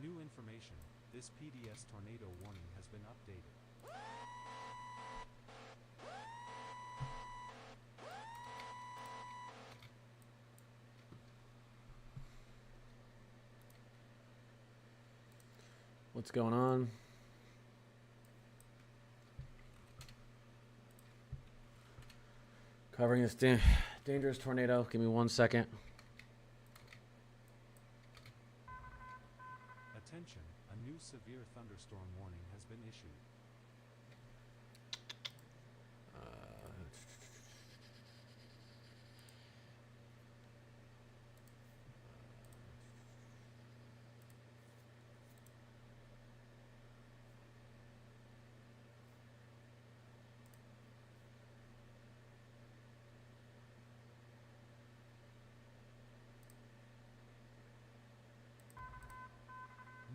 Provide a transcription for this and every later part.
New information. This PDS tornado warning has been updated. What's going on? Covering this dangerous tornado. Give me 1 second. Attention, a new severe thunderstorm warning has been issued.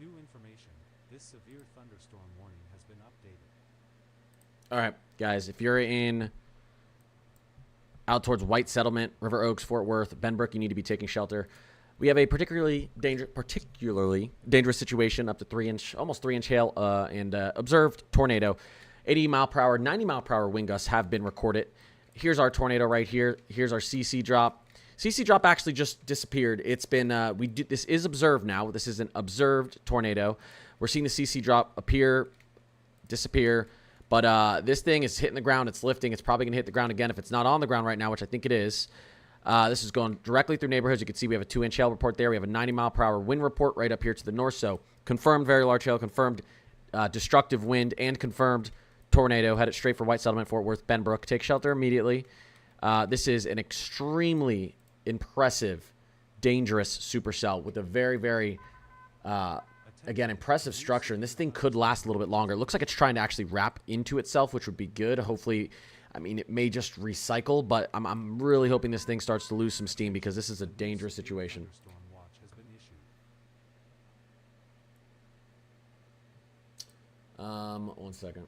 New information. This severe thunderstorm warning has been updated. All right, guys, if you're out towards White Settlement, River Oaks, Fort Worth, Benbrook, you need to be taking shelter. We have a particularly dangerous situation, up to almost 3-inch hail and observed tornado. 80-mile-per-hour, 90-mile-per-hour wind gusts have been recorded. Here's our tornado right here. Here's our CC drop. CC drop actually just disappeared. It's been this is observed now. This is an observed tornado. We're seeing the CC drop appear, disappear, but this thing is hitting the ground. It's lifting. It's probably gonna hit the ground again if it's not on the ground right now, which I think it is. This is going directly through neighborhoods. You can see we have a 2-inch hail report there. We have a 90-mile-per-hour wind report right up here to the north. So confirmed very large hail, confirmed destructive wind, and confirmed tornado. Headed straight for White Settlement, Fort Worth, Benbrook. Take shelter immediately. This is an extremely impressive, dangerous supercell with a very, very, again, impressive structure. And this thing could last a little bit longer. It looks like it's trying to actually wrap into itself, which would be good. Hopefully, I mean, it may just recycle, but I'm really hoping this thing starts to lose some steam because this is a dangerous situation. 1 second.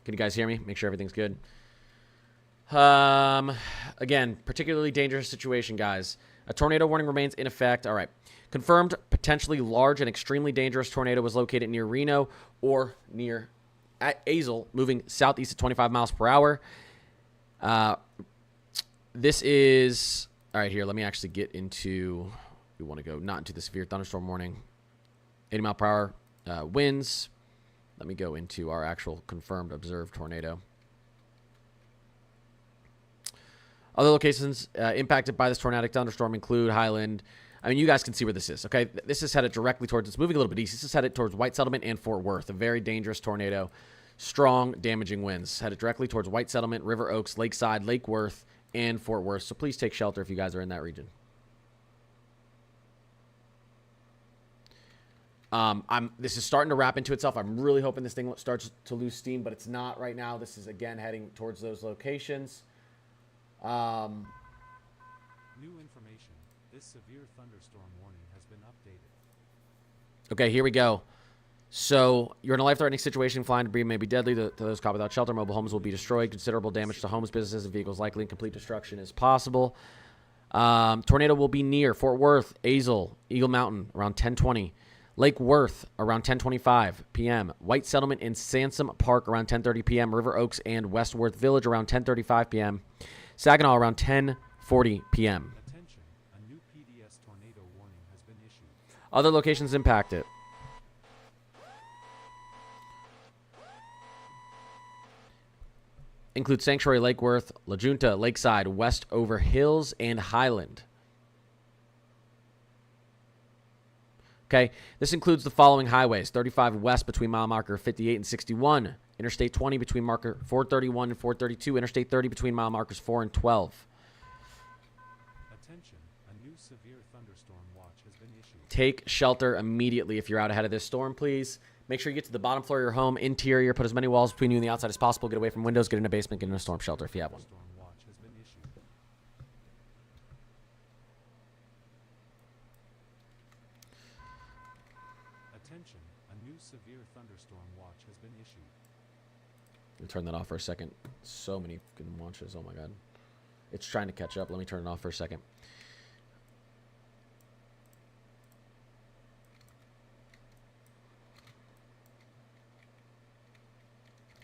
Can you guys hear me? Make sure everything's good. Again, particularly dangerous situation, guys. A tornado warning remains in effect. All right. Confirmed potentially large and extremely dangerous tornado was located near Reno or near Azle, moving southeast at 25 miles per hour. This is... All right, here. Let me actually get into... We want to go not into the severe thunderstorm warning. 80 mile per hour winds. Let me go into our actual confirmed observed tornado. Other locations impacted by this tornadic thunderstorm include Highland. I mean, you guys can see where this is, okay? This is headed directly towards, it's moving a little bit east. This is headed towards White Settlement and Fort Worth. A very dangerous tornado. Strong, damaging winds. Headed directly towards White Settlement, River Oaks, Lakeside, Lake Worth, and Fort Worth. So please take shelter if you guys are in that region. This is starting to wrap into itself. I'm really hoping this thing starts to lose steam, but it's not right now. This is, again, heading towards those locations. New information. This severe thunderstorm warning has been updated. Okay, here we go. So you're in a life-threatening situation. Flying debris may be deadly to those caught without shelter. Mobile homes will be destroyed. Considerable damage to homes, businesses, and vehicles likely, and complete destruction is possible. Tornado will be near Fort Worth, Azle, Eagle Mountain around 10:20. Lake Worth around 10:25 p.m. White Settlement and Sansom Park around 10:30 p.m. River Oaks and Westworth Village around 10:35 p.m. Saginaw around 10:40 p.m. Attention, a new PDS tornado warning has been issued. Other locations impacted. Include Sanctuary, Lake Worth, La Junta, Lakeside, West Over Hills, and Highland. Okay, this includes the following highways: 35 west between mile marker 58 and 61, Interstate 20 between marker 431 and 432, Interstate 30 between mile markers 4 and 12. Attention, a new severe thunderstorm watch has been issued. Take shelter immediately if you're out ahead of this storm, please. Make sure you get to the bottom floor of your home, interior, put as many walls between you and the outside as possible, get away from windows, get in a basement, get in a storm shelter if you have one. Storm watch has been issued. Attention, a new severe thunderstorm watch has been issued. Let me turn that off for a second. So many fucking watches. Oh my god. It's trying to catch up. Let me turn it off for a second.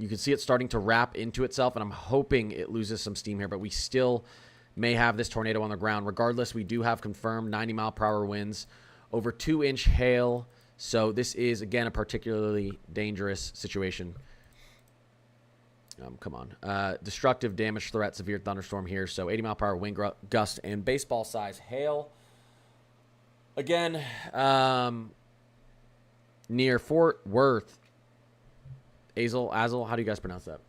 You can see it starting to wrap into itself, and I'm hoping it loses some steam here, but we still may have this tornado on the ground. Regardless, we do have confirmed 90-mile-per-hour winds, over 2-inch hail, so this is, again, a particularly dangerous situation. Come on. Destructive damage threat, severe thunderstorm here, so 80-mile-per-hour wind gust and baseball-size hail. Again, near Fort Worth, Azel, how do you guys pronounce that?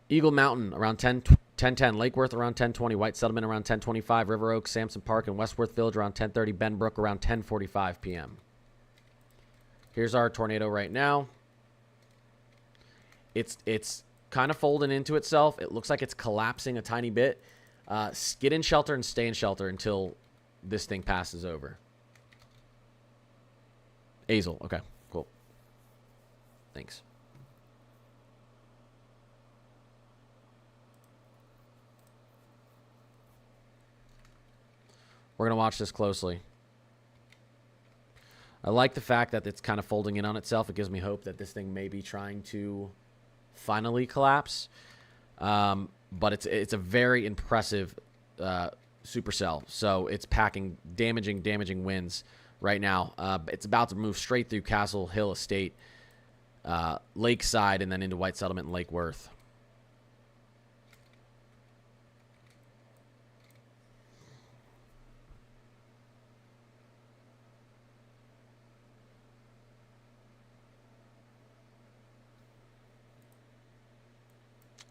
Eagle Mountain around 10:10, Lake Worth around 10:20, White Settlement around 10:25, River Oaks, Sampson Park, and Westworth Village around 10:30, Benbrook around 10:45 p.m. Here's our tornado right now. It's kind of folding into itself. It looks like it's collapsing a tiny bit. Get in shelter and stay in shelter until this thing passes over. Azel, okay. Thanks. We're going to watch this closely. I like the fact that it's kind of folding in on itself. It gives me hope that this thing may be trying to finally collapse. But it's a very impressive supercell. So it's packing damaging winds right now. It's about to move straight through Castle Hill Estate, Lakeside, and then into White Settlement and Lake Worth.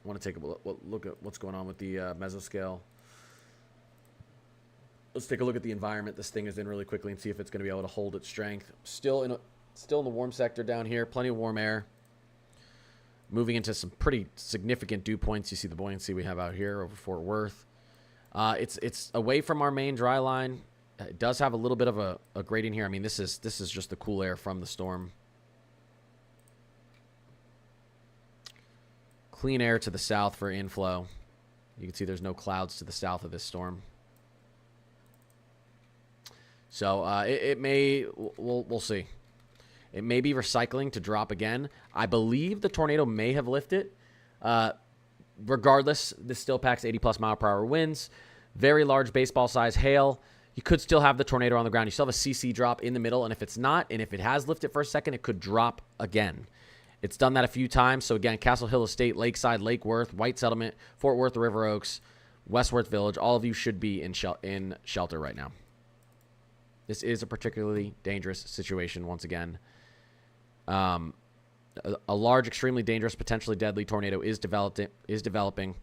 I want to take a look at what's going on with the mesoscale. Let's take a look at the environment this thing is in really quickly and see if it's going to be able to hold its strength. Still in the warm sector down here. Plenty of warm air. Moving into some pretty significant dew points. You see the buoyancy we have out here over Fort Worth. It's away from our main dry line. It does have a little bit of a gradient here. I mean, this is just the cool air from the storm. Clean air to the south for inflow. You can see there's no clouds to the south of this storm. So it may, we'll see. It may be recycling to drop again. I believe the tornado may have lifted. Regardless, this still packs 80+ mile-per-hour winds. Very large baseball-size hail. You could still have the tornado on the ground. You still have a CC drop in the middle, and if it's not, and if it has lifted for a second, it could drop again. It's done that a few times. So, again, Castle Hill Estate, Lakeside, Lake Worth, White Settlement, Fort Worth, River Oaks, Westworth Village. All of you should be in shelter right now. This is a particularly dangerous situation once again. A large, extremely dangerous, potentially deadly tornado is developing.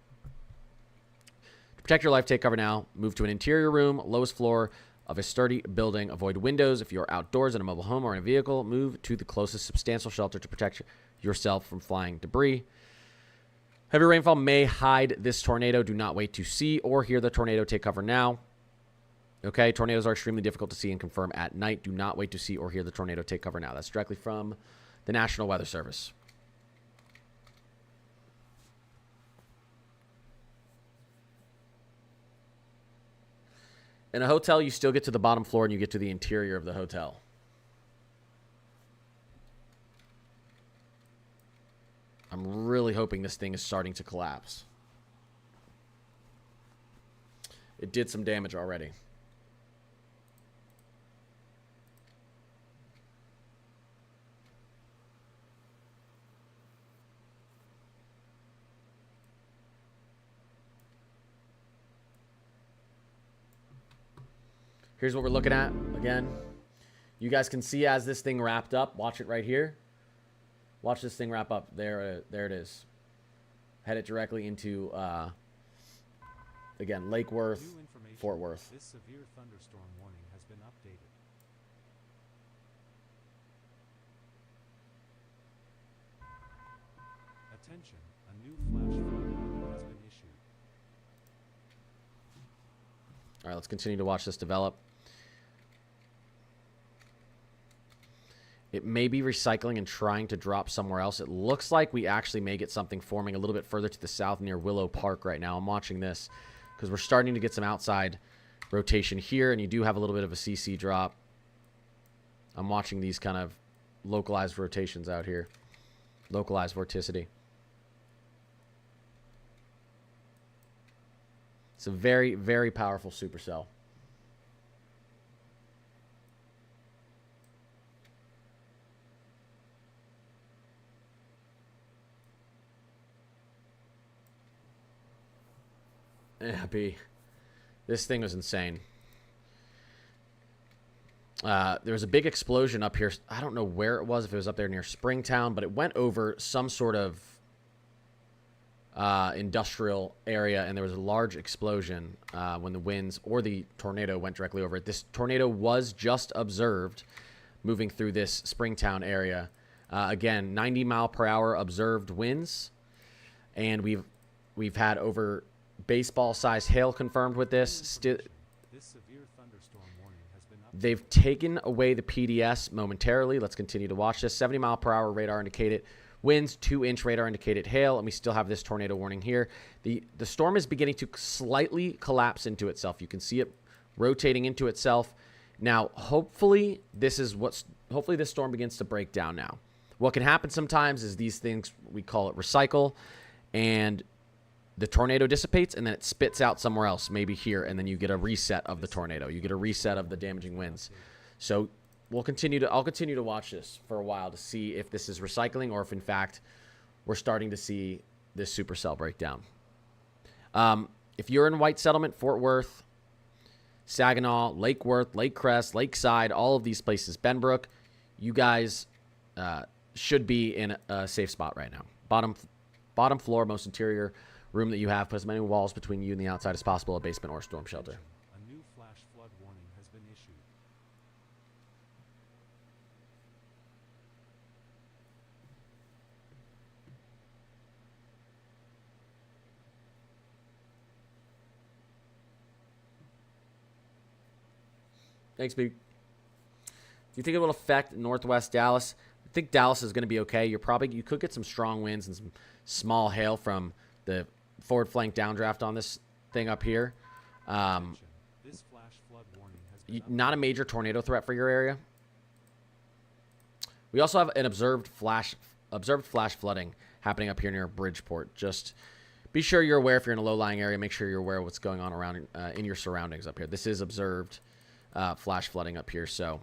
To protect your life, take cover now. Move to an interior room, lowest floor of a sturdy building. Avoid windows. If you're outdoors in a mobile home or in a vehicle, move to the closest substantial shelter to protect yourself from flying debris. Heavy rainfall may hide this tornado. Do not wait to see or hear the tornado. Take cover now. Okay, tornadoes are extremely difficult to see and confirm at night. Do not wait to see or hear the tornado. Take cover now. That's directly from the National Weather Service. In a hotel, you still get to the bottom floor and you get to the interior of the hotel. I'm really hoping this thing is starting to collapse. It did some damage already. Here's what we're looking at. Again, you guys can see as this thing wrapped up. Watch it right here. Watch this thing wrap up. There it is. Head it directly into, again, Lake Worth, Fort Worth. This severe thunderstorm warning has been updated. Attention, a new flash flood has been issued. All right, let's continue to watch this develop. It may be recycling and trying to drop somewhere else. It looks like we actually may get something forming a little bit further to the south near Willow Park right now. I'm watching this because we're starting to get some outside rotation here, and you do have a little bit of a CC drop. I'm watching these kind of localized rotations out here. Localized vorticity. It's a very, very powerful supercell. Yeah, B. This thing was insane. There was a big explosion up here. I don't know where it was, if it was up there near Springtown, but it went over some sort of industrial area, and there was a large explosion when the winds or the tornado went directly over it. This tornado was just observed moving through this Springtown area. Again, 90-mile-per-hour observed winds, and we've had over baseball-sized hail confirmed with this. This severe thunderstorm warning has been updated. They've taken away the PDS momentarily. Let's continue to watch this. 70-mile-per-hour radar indicated winds, 2-inch radar indicated hail, and we still have this tornado warning here. The storm is beginning to slightly collapse into itself. You can see it rotating into itself. Now, hopefully this storm begins to break down now. What can happen sometimes is these things, we call it recycle, and the tornado dissipates, and then it spits out somewhere else, maybe here, and then you get a reset of the tornado. You get a reset of the damaging winds. So I'll continue to watch this for a while to see if this is recycling or if, in fact, we're starting to see this supercell break down. If you're in White Settlement, Fort Worth, Saginaw, Lake Worth, Lake Crest, Lakeside, all of these places, Benbrook, you guys should be in a safe spot right now. Bottom floor, most interior room that you have. Put as many walls between you and the outside as possible, a basement or storm shelter. A new flash flood warning has been issued. Thanks, B. Do you think it will affect Northwest Dallas? I think Dallas is going to be okay. You could get some strong winds and some small hail from the forward flank downdraft on this thing up here. This flash flood warning has been Not a major tornado threat for your area. We also have an observed flash flooding happening up here near Bridgeport. Just be sure you're aware if you're in a low-lying area. Make sure you're aware of what's going on around in your surroundings up here. This is observed flash flooding up here. So,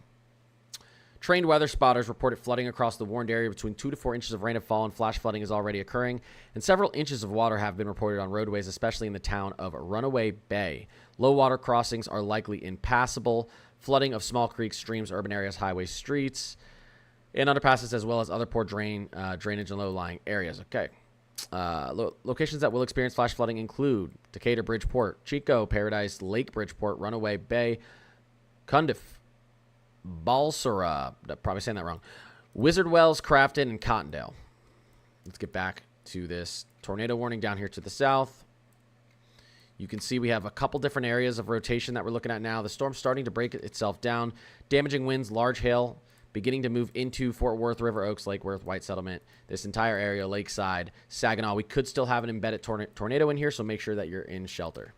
trained weather spotters reported flooding across the warned area. Between 2 to 4 inches of rain have fallen. Flash flooding is already occurring, and several inches of water have been reported on roadways, especially in the town of Runaway Bay. Low water crossings are likely impassable. Flooding of small creeks, streams, urban areas, highways, streets, and underpasses, as well as other poor drainage and low-lying areas. Okay. Locations that will experience flash flooding include Decatur, Bridgeport, Chico, Paradise, Lake Bridgeport, Runaway Bay, Cundiff, Balsara, probably saying that wrong, Wizard Wells, Crafton, and Cottondale. Let's get back to this tornado warning down here to the south. You can see we have a couple different areas of rotation that we're looking at now. The storm's starting to break itself down. Damaging winds, large hail, beginning to move into Fort Worth, River Oaks, Lake Worth, White Settlement, this entire area, Lakeside, Saginaw. We could still have an embedded tornado in here, so make sure that you're in shelter.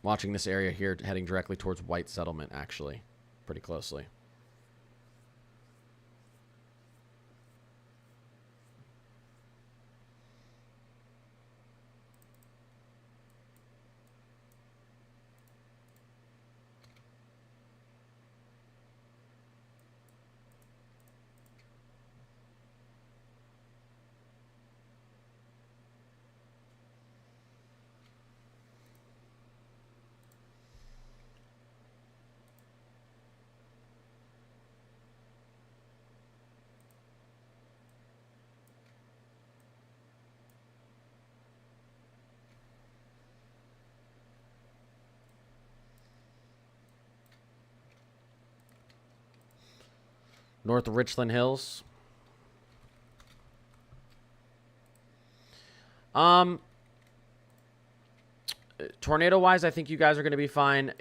Watching this area here, heading directly towards White Settlement, actually, pretty closely. North of Richland Hills. Tornado-wise, I think you guys are going to be fine.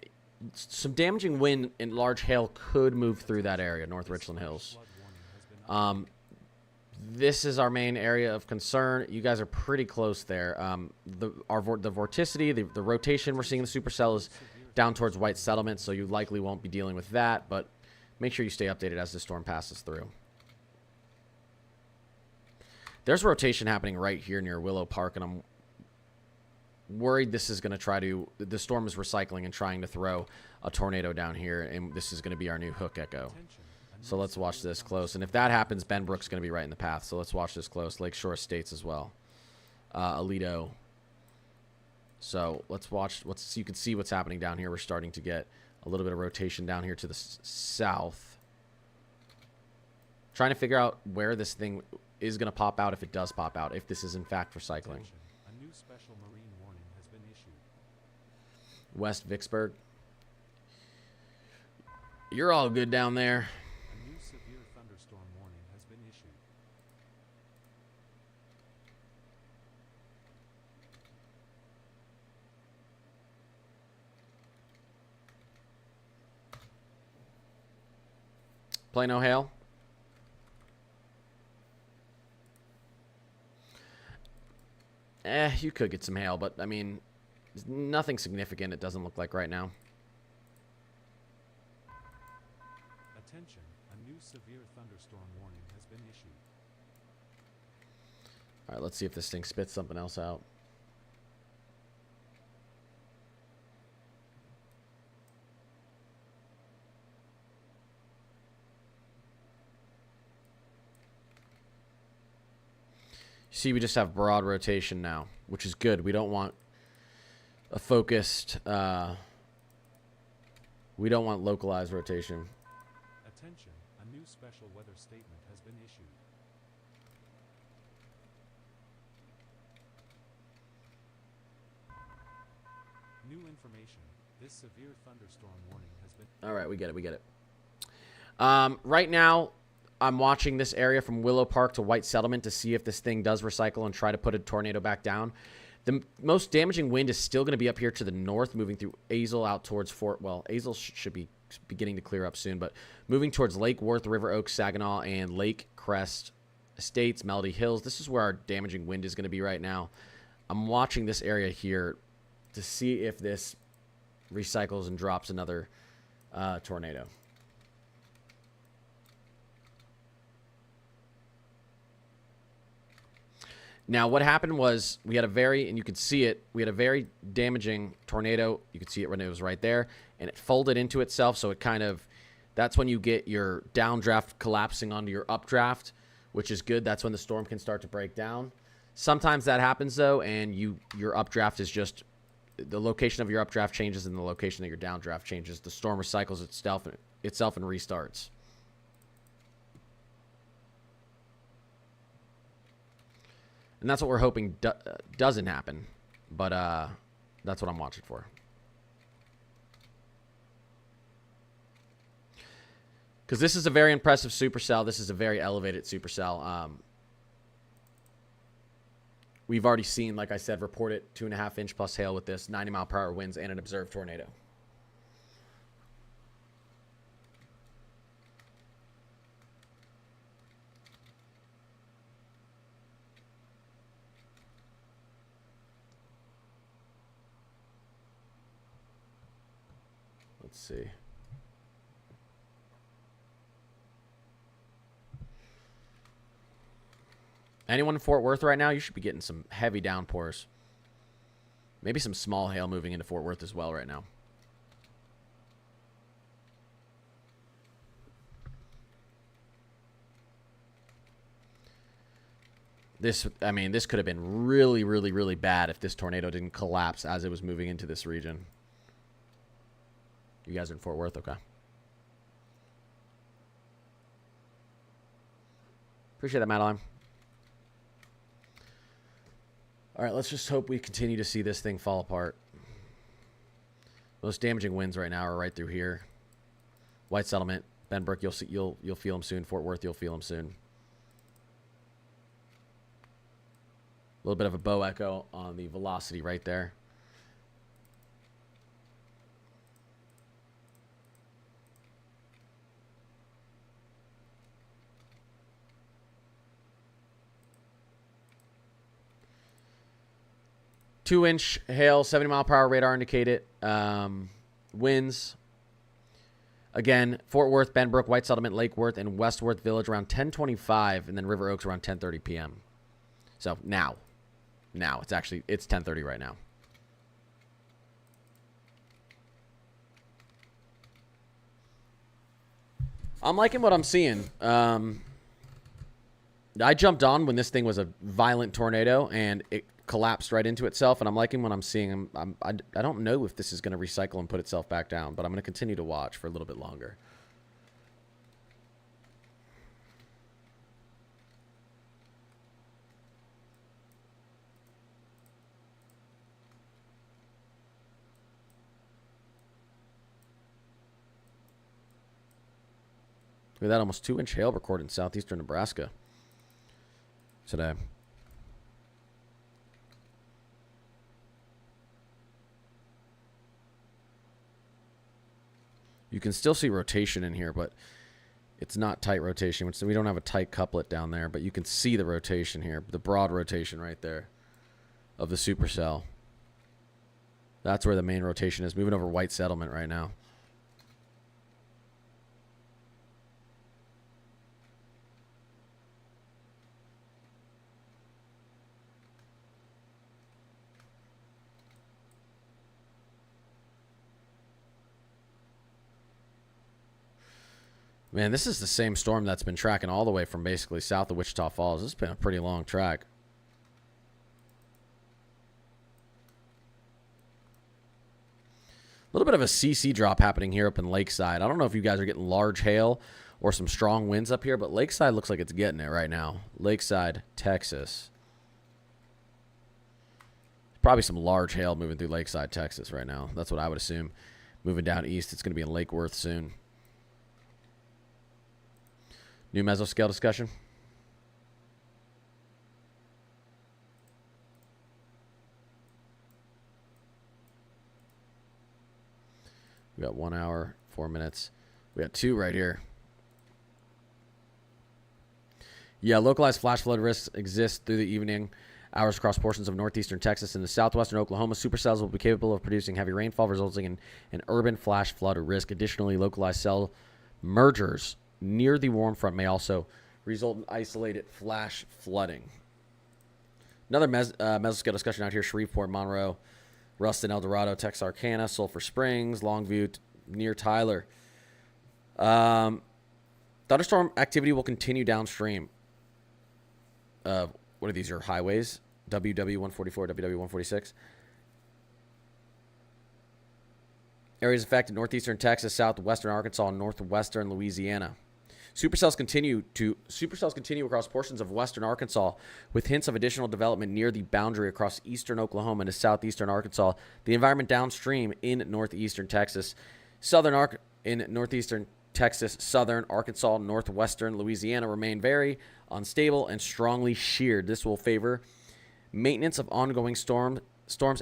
Some damaging wind and large hail could move through that area, North Richland Hills. This is our main area of concern. You guys are pretty close there. The vorticity, the rotation we're seeing in the supercell is down towards White Settlement, so you likely won't be dealing with that, but make sure you stay updated as the storm passes through. There's rotation happening right here near Willow Park, and I'm worried this is going to try to... The storm is recycling and trying to throw a tornado down here, and this is going to be our new hook echo. So let's watch this close. And if that happens, Benbrook's going to be right in the path. So let's watch this close. Lakeshore Estates as well. Alito. So let's watch. So you can see what's happening down here. We're starting to get a little bit of rotation down here to the south. Trying to figure out where this thing is going to pop out, if it does pop out, if this is in fact recycling. A new special marine warning has been issued. West Vicksburg. You're all good down there. A new severe thunderstorm warning has been issued. Plano hail. You could get some hail, but I mean, nothing significant, it doesn't look like right now. Attention, a new severe thunderstorm warning has been issued. All right, let's see if this thing spits something else out. See, we just have broad rotation now, which is good. We don't want a focused, we don't want localized rotation. Attention, a new special weather statement has been issued. New information. This severe thunderstorm warning has been... All right, we get it, we get it. Right now, I'm watching this area from Willow Park to White Settlement to see if this thing does recycle and try to put a tornado back down. The most damaging wind is still going to be up here to the north, moving through Azle out towards Fort... Well, Azle should be beginning to clear up soon, but moving towards Lake Worth, River Oaks, Saginaw, and Lake Crest Estates, Melody Hills. This is where our damaging wind is going to be right now. I'm watching this area here to see if this recycles and drops another tornado. Now, what happened was we had a very, and you can see it, we had a very damaging tornado. You could see it when it was right there, and it folded into itself, so it kind of, that's when you get your downdraft collapsing onto your updraft, which is good. That's when the storm can start to break down. Sometimes that happens, though, and your updraft is just, the location of your updraft changes and the location of your downdraft changes. The storm recycles itself and restarts. And that's what we're hoping doesn't happen. But that's what I'm watching for. Because this is a very impressive supercell. This is a very elevated supercell. We've already seen, like I said, reported 2.5 inch plus hail with this, 90-mile-per-hour winds, and an observed tornado. Let's see. Anyone in Fort Worth right now, you should be getting some heavy downpours. Maybe some small hail moving into Fort Worth as well right now. This could have been really, really, really bad if this tornado didn't collapse as it was moving into this region. You guys are in Fort Worth, okay. Appreciate that, Madeline. All right, let's just hope we continue to see this thing fall apart. Most damaging winds right now are right through here. White Settlement, Benbrook, you'll feel them soon. Fort Worth, you'll feel them soon. little bit of a bow echo on the velocity right there. Two-inch hail, 70-mile-per-hour radar indicated. Winds. Again, Fort Worth, Benbrook, White Settlement, Lake Worth, and Westworth Village around 10:25, and then River Oaks around 10:30 p.m. So now it's 10:30 right now. I'm liking what I'm seeing. I jumped on when this thing was a violent tornado, and it collapsed right into itself, and I'm liking what I'm seeing. I don't know if this is going to recycle and put itself back down, but I'm going to continue to watch for a little bit longer. Look at that, almost 2-inch hail recorded in southeastern Nebraska today. You can still see rotation in here, but it's not tight rotation. So we don't have a tight couplet down there, but you can see the rotation here, the broad rotation right there of the supercell. That's where the main rotation is, moving over White Settlement right now. Man, this is the same storm that's been tracking all the way from basically south of Wichita Falls. This has been a pretty long track. A little bit of a CC drop happening here up in Lakeside. I don't know if you guys are getting large hail or some strong winds up here, but Lakeside looks like it's getting it right now. Lakeside, Texas. Probably some large hail moving through Lakeside, Texas right now. That's what I would assume. Moving down east, it's going to be in Lake Worth soon. New mesoscale discussion. We got 1 hour, 4 minutes. We got 2 right here. Yeah, localized flash flood risks exist through the evening hours across portions of northeastern Texas and the southwestern Oklahoma. Supercells will be capable of producing heavy rainfall, resulting in an urban flash flood risk. Additionally, localized cell mergers near the warm front may also result in isolated flash flooding. Another mesoscale discussion out here: Shreveport, Monroe, Ruston, El Dorado, Texarkana, Sulphur Springs, Longview, near Tyler. Thunderstorm activity will continue downstream. What are these? Your highways? WW144, WW146. Areas affected: northeastern Texas, southwestern Arkansas, and northwestern Louisiana. Supercells continue across portions of western Arkansas, with hints of additional development near the boundary across eastern Oklahoma to southeastern Arkansas. The environment downstream in northeastern Texas, southern Arkansas, northwestern Louisiana remain very unstable and strongly sheared. This will favor maintenance of ongoing storms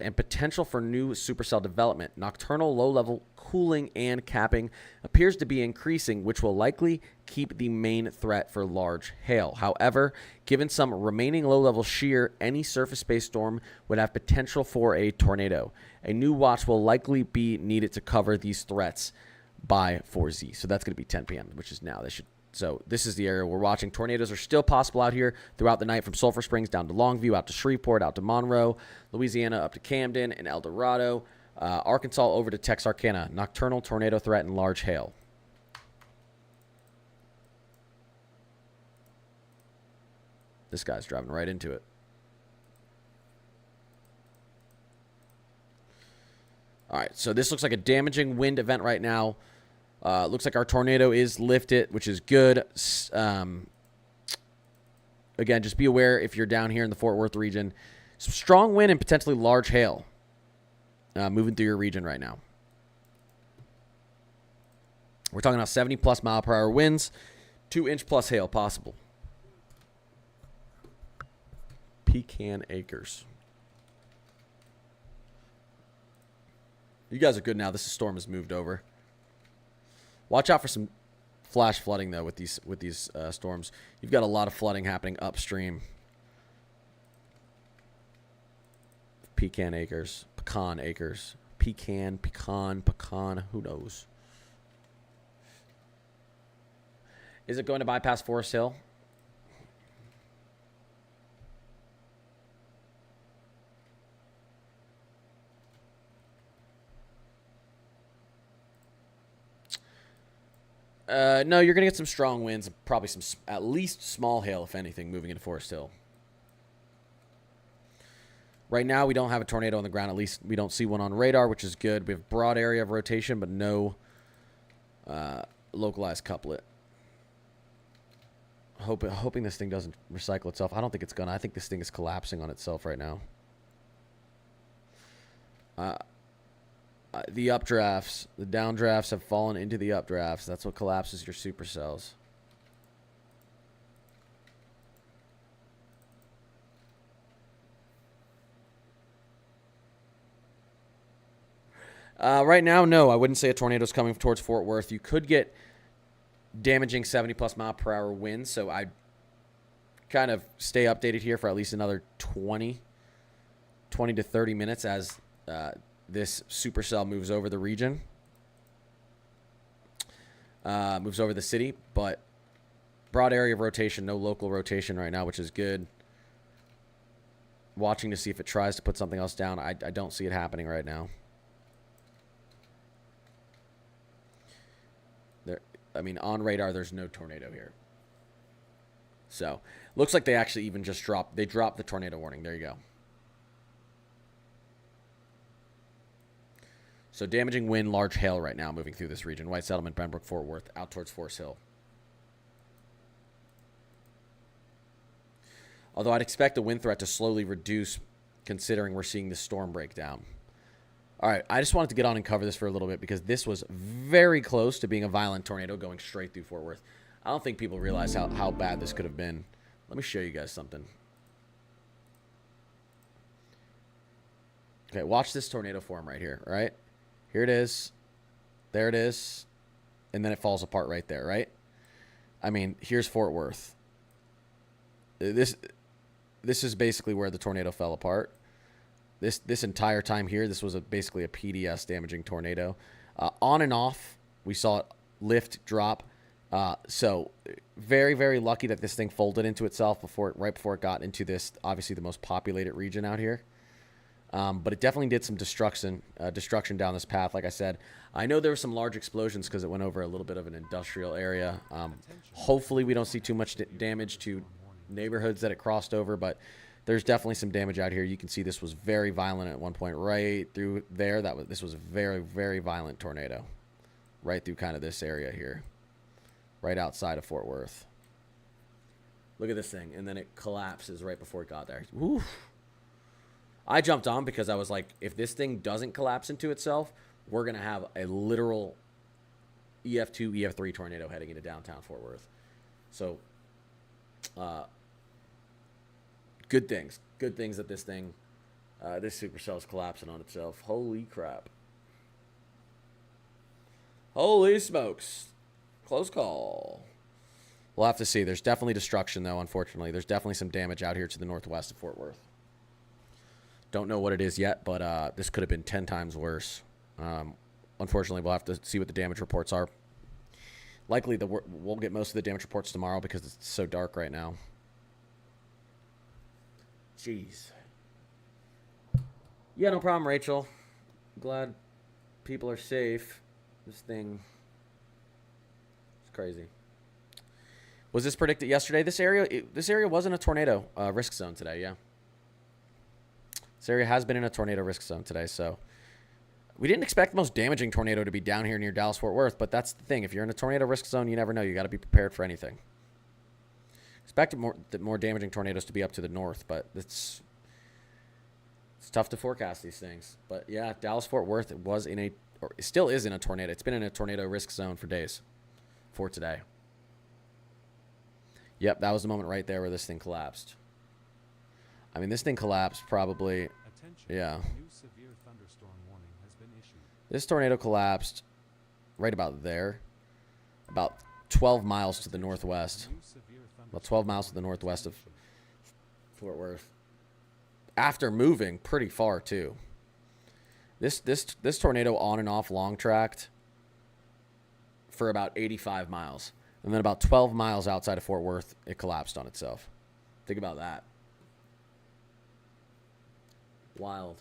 and potential for new supercell development. Nocturnal low-level cooling and capping appears to be increasing, which will likely keep the main threat for large hail. However, given some remaining low-level shear, any surface-based storm would have potential for a tornado. A new watch will likely be needed to cover these threats by 4Z. So that's going to be 10 p.m., which is now. So this is the area we're watching. Tornadoes are still possible out here throughout the night, from Sulphur Springs down to Longview, out to Shreveport, out to Monroe, Louisiana, up to Camden and El Dorado, Arkansas over to Texarkana. Nocturnal tornado threat and large hail. This guy's driving right into it. All right, so this looks like a damaging wind event right now. Looks like our tornado is lifted, which is good. Again, just be aware if you're down here in the Fort Worth region. Some strong wind and potentially large hail moving through your region right now. We're talking about 70-plus mile-per-hour winds, 2-inch plus hail possible. Pecan Acres. You guys are good now. This storm has moved over. Watch out for some flash flooding though with these storms. You've got a lot of flooding happening upstream. Pecan Acres. Pecan Acres. Pecan. Who knows? Is it going to bypass Forest Hill? No, you're going to get some strong winds, probably some, at least small hail, if anything, moving into Forest Hill. Right now, we don't have a tornado on the ground. At least we don't see one on radar, which is good. We have broad area of rotation, but no localized couplet. Hoping this thing doesn't recycle itself. I don't think it's gonna. I think this thing is collapsing on itself right now. The updrafts, the downdrafts have fallen into the updrafts. That's what collapses your supercells. Right now, no. I wouldn't say a tornado is coming towards Fort Worth. You could get damaging 70-plus mile per hour winds, so I'd kind of stay updated here for at least another 20 to 30 minutes as this supercell moves over the region, moves over the city, but broad area of rotation, no local rotation right now, which is good. Watching to see if it tries to put something else down. I don't see it happening right now. I mean, on radar, there's no tornado here. So, looks like they actually even just dropped the tornado warning. There you go. So, damaging wind, large hail right now moving through this region. White Settlement, Benbrook, Fort Worth, out towards Forest Hill. Although I'd expect the wind threat to slowly reduce considering we're seeing the storm break down. All right, I just wanted to get on and cover this for a little bit because this was very close to being a violent tornado going straight through Fort Worth. I don't think people realize how bad this could have been. Let me show you guys something. Okay, watch this tornado form right here, right? Here it is. There it is. And then it falls apart right there, right? I mean, here's Fort Worth. This is basically where the tornado fell apart. This entire time here, this was basically a PDS damaging tornado. On and off, we saw it lift, drop. So very, very lucky that this thing folded into itself right before it got into this, obviously the most populated region out here. But it definitely did some destruction down this path. Like I said, I know there were some large explosions because it went over a little bit of an industrial area. Hopefully we don't see too much damage to neighborhoods that it crossed over, but there's definitely some damage out here. You can see this was very violent at one point right through there. This was a very, very violent tornado right through kind of this area here, right outside of Fort Worth. Look at this thing, and then it collapses right before it got there. Woo. I jumped on because I was like, if this thing doesn't collapse into itself, we're going to have a literal EF2, EF3 tornado heading into downtown Fort Worth. So, good things that this thing, this supercell is collapsing on itself. Holy crap. Holy smokes. Close call. We'll have to see. There's definitely destruction, though, unfortunately. There's definitely some damage out here to the northwest of Fort Worth. Don't know what it is yet, but this could have been 10 times worse. Unfortunately, we'll have to see what the damage reports are. Likely, we'll get most of the damage reports tomorrow because it's so dark right now. Jeez. Yeah, no problem, Rachel. Glad people are safe. This thing is crazy. Was this predicted yesterday? This area wasn't a tornado risk zone today, yeah. This area has been in a tornado risk zone today, so we didn't expect the most damaging tornado to be down here near Dallas-Fort Worth, but that's the thing. If you're in a tornado risk zone, you never know. You got to be prepared for anything. Expect more damaging tornadoes to be up to the north, but it's tough to forecast these things. But yeah, Dallas-Fort Worth it still is in a tornado. It's been in a tornado risk zone for days, for today. Yep, that was the moment right there where this thing collapsed. I mean, this thing collapsed probably. Attention. Yeah. New severe thunderstorm warning has been issued. This tornado collapsed right about there. About 12 miles to the northwest. About 12 miles to the northwest of Fort Worth. After moving pretty far too. This tornado on and off long tracked for about 85 miles. And then about 12 miles outside of Fort Worth, it collapsed on itself. Think about that. Wild.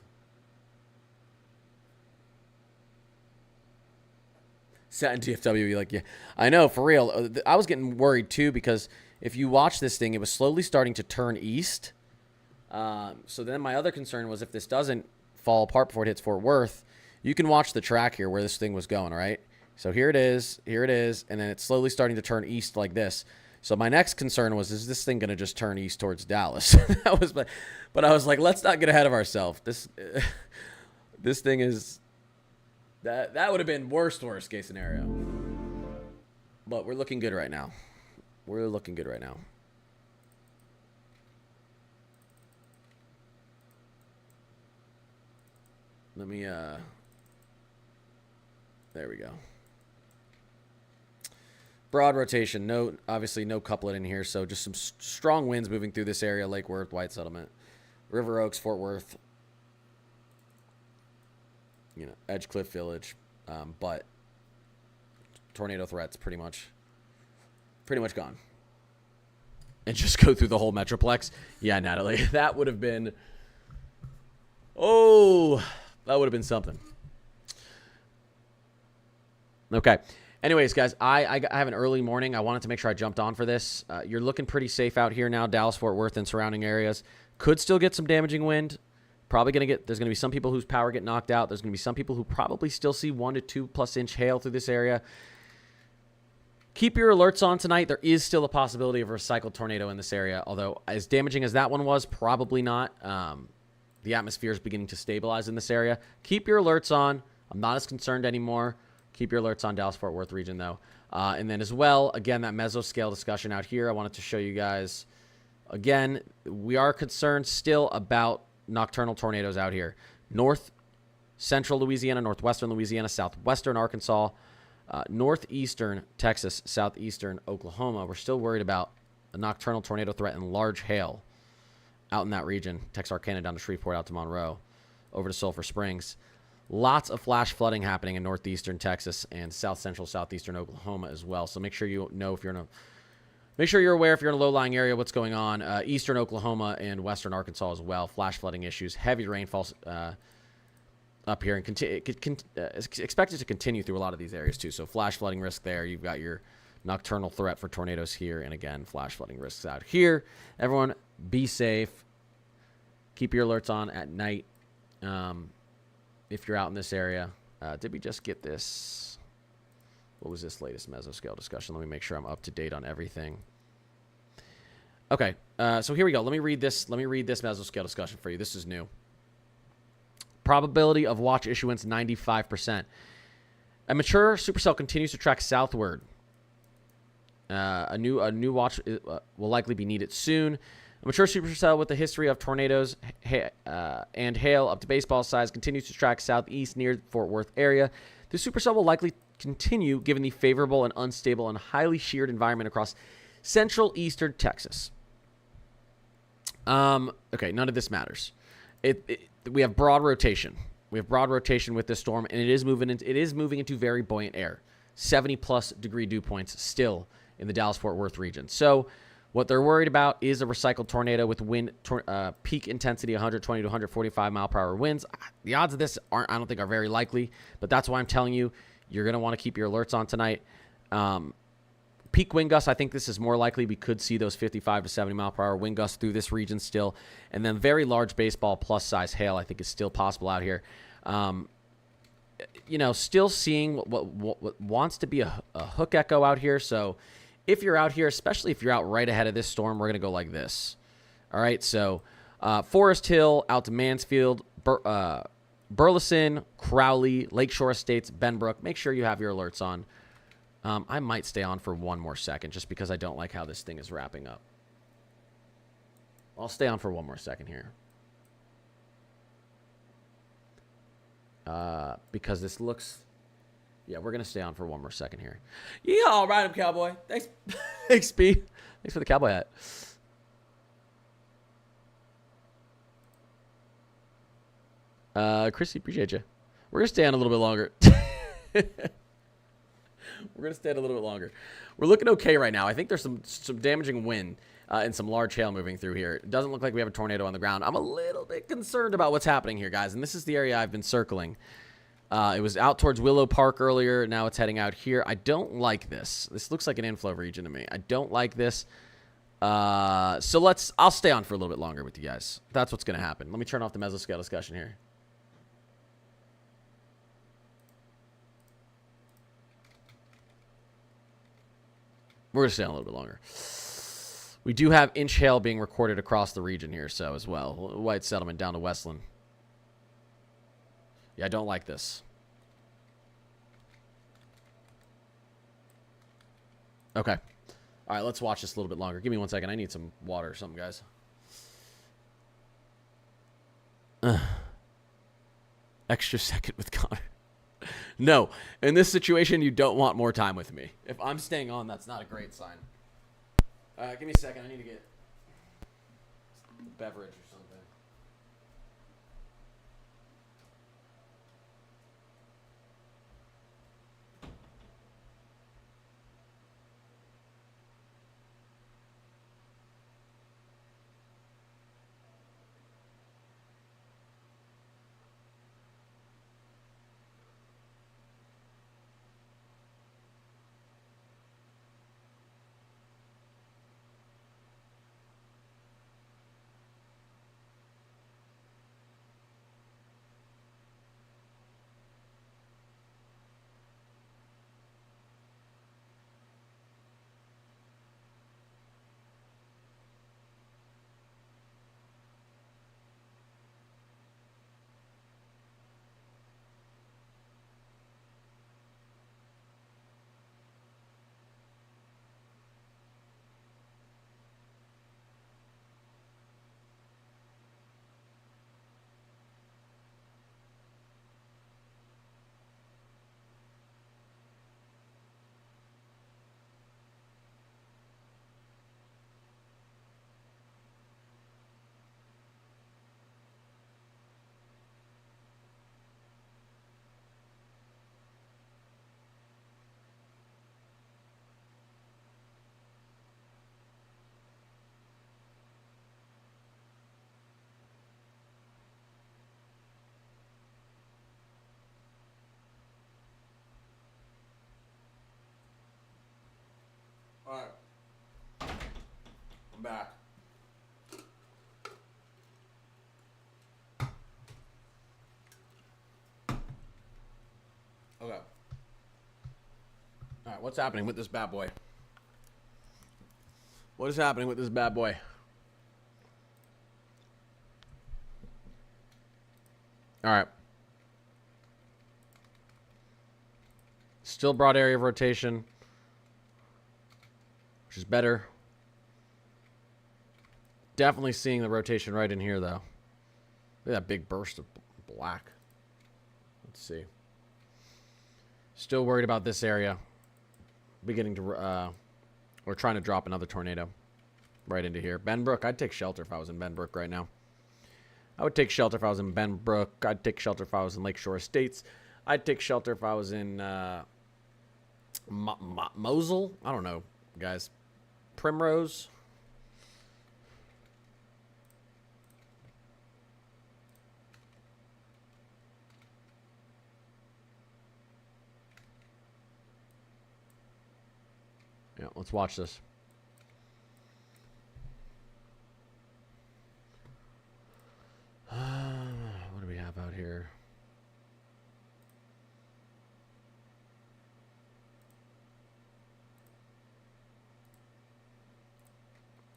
Sat in DFW, like, yeah, I know, for real. I was getting worried too because if you watch this thing, it was slowly starting to turn east. So then my other concern was if this doesn't fall apart before it hits Fort Worth, you can watch the track here where this thing was going, right? So here it is, and then it's slowly starting to turn east like this. So my next concern was, is this thing going to just turn east towards Dallas? That was, but I was like, let's not get ahead of ourselves. This thing is, that would have been worst case scenario. But we're looking good right now. We're looking good right now. Let me, there we go. Broad rotation. No, obviously no couplet in here, so just some strong winds moving through this area. Lake Worth, White Settlement, River Oaks, Fort Worth, Edge Cliff Village. But tornado threats pretty much gone. And just go through the whole Metroplex. Yeah, Natalie, that would have been, that would have been something. Okay. Anyways, guys, I have an early morning. I wanted to make sure I jumped on for this. You're looking pretty safe out here now, Dallas, Fort Worth, and surrounding areas. Could still get some damaging wind. Probably there's going to be some people whose power get knocked out. There's going to be some people who probably still see 1 to 2+ inch hail through this area. Keep your alerts on tonight. There is still a possibility of a recycled tornado in this area, although as damaging as that one was, probably not. The atmosphere is beginning to stabilize in this area. Keep your alerts on. I'm not as concerned anymore. Keep your alerts on Dallas-Fort Worth region, though. And then as well, again, that mesoscale discussion out here, I wanted to show you guys. Again, we are concerned still about nocturnal tornadoes out here. North central Louisiana, northwestern Louisiana, southwestern Arkansas, northeastern Texas, southeastern Oklahoma. We're still worried about a nocturnal tornado threat and large hail out in that region. Texarkana down to Shreveport, out to Monroe, over to Sulphur Springs. Lots of flash flooding happening in northeastern Texas and south central, southeastern Oklahoma as well. So make sure you know if you're in a, make sure you're aware if you're in a low-lying area what's going on. Eastern Oklahoma and western Arkansas as well. Flash flooding issues, heavy rainfall up here, and expected to continue through a lot of these areas too. So flash flooding risk there. You've got your nocturnal threat for tornadoes here, and again, flash flooding risks out here. Everyone, be safe. Keep your alerts on at night. If you're out in this area. Did we just get this? What was this latest mesoscale discussion? Let me make sure I'm up to date on everything. Okay, so here we go. Let me read this mesoscale discussion for you. This is new. Probability of watch issuance, 95%. A mature supercell continues to track southward. A new watch will likely be needed soon. A mature supercell with a history of tornadoes and hail up to baseball size continues to track southeast near Fort Worth area. The supercell will likely continue given the favorable and unstable and highly sheared environment across central eastern Texas. Okay, none of this matters. We have broad rotation. We have broad rotation with this storm, and it is moving into very buoyant air. 70+ degree dew points still in the Dallas-Fort Worth region. So what they're worried about is a recycled tornado with wind peak intensity 120 to 145 mile per hour winds. The odds of this I don't think are very likely, but that's why I'm telling you, you're going to want to keep your alerts on tonight. Peak wind gusts, I think this is more likely. We could see those 55 to 70 mile per hour wind gusts through this region still. And then very large baseball plus size hail, I think, is still possible out here. Still seeing what wants to be a hook echo out here. So if you're out here, especially if you're out right ahead of this storm, we're going to go like this. All right, so Forest Hill out to Mansfield, Burleson, Crowley, Lakeshore Estates, Benbrook. Make sure you have your alerts on. I might stay on for one more second just because I don't like how this thing is wrapping up. I'll stay on for one more second here. Because this looks... Yeah, we're going to stay on for one more second here. Yeah, all right, I'm Cowboy. Thanks. Thanks, B. Thanks for the cowboy hat. Chrissy, appreciate you. We're going to stay on a little bit longer. We're going to stay on a little bit longer. We're looking okay right now. I think there's some damaging wind and some large hail moving through here. It doesn't look like we have a tornado on the ground. I'm a little bit concerned about what's happening here, guys. And this is the area I've been circling. It was out towards Willow Park earlier. Now it's heading out here. I don't like this. This looks like an inflow region to me. I don't like this. So I'll stay on for a little bit longer with you guys. That's what's going to happen. Let me turn off the mesoscale discussion here. We're going to stay on a little bit longer. We do have inch hail being recorded across the region here, so as well. White Settlement down to Westland. Yeah, I don't like this. Okay. All right, let's watch this a little bit longer. Give me 1 second. I need some water or something, guys. Extra second with Connor. No, in this situation, you don't want more time with me. If I'm staying on, that's not a great sign. Give me a second. I need to get a beverage or something. All right. I'm back. Okay. All right, what's happening with this bad boy? What is happening with this bad boy? All right. Still broad area of rotation, which is better. Definitely seeing the rotation right in here, though. Look at that big burst of black. Let's see. Still worried about this area. Beginning to, we're trying to drop another tornado right into here. Benbrook, I'd take shelter if I was in Benbrook right now. I would take shelter if I was in Benbrook. I'd take shelter if I was in Lakeshore Estates. I'd take shelter if I was in Mosul. I don't know, guys. Primrose. Yeah, let's watch this. What do we have out here?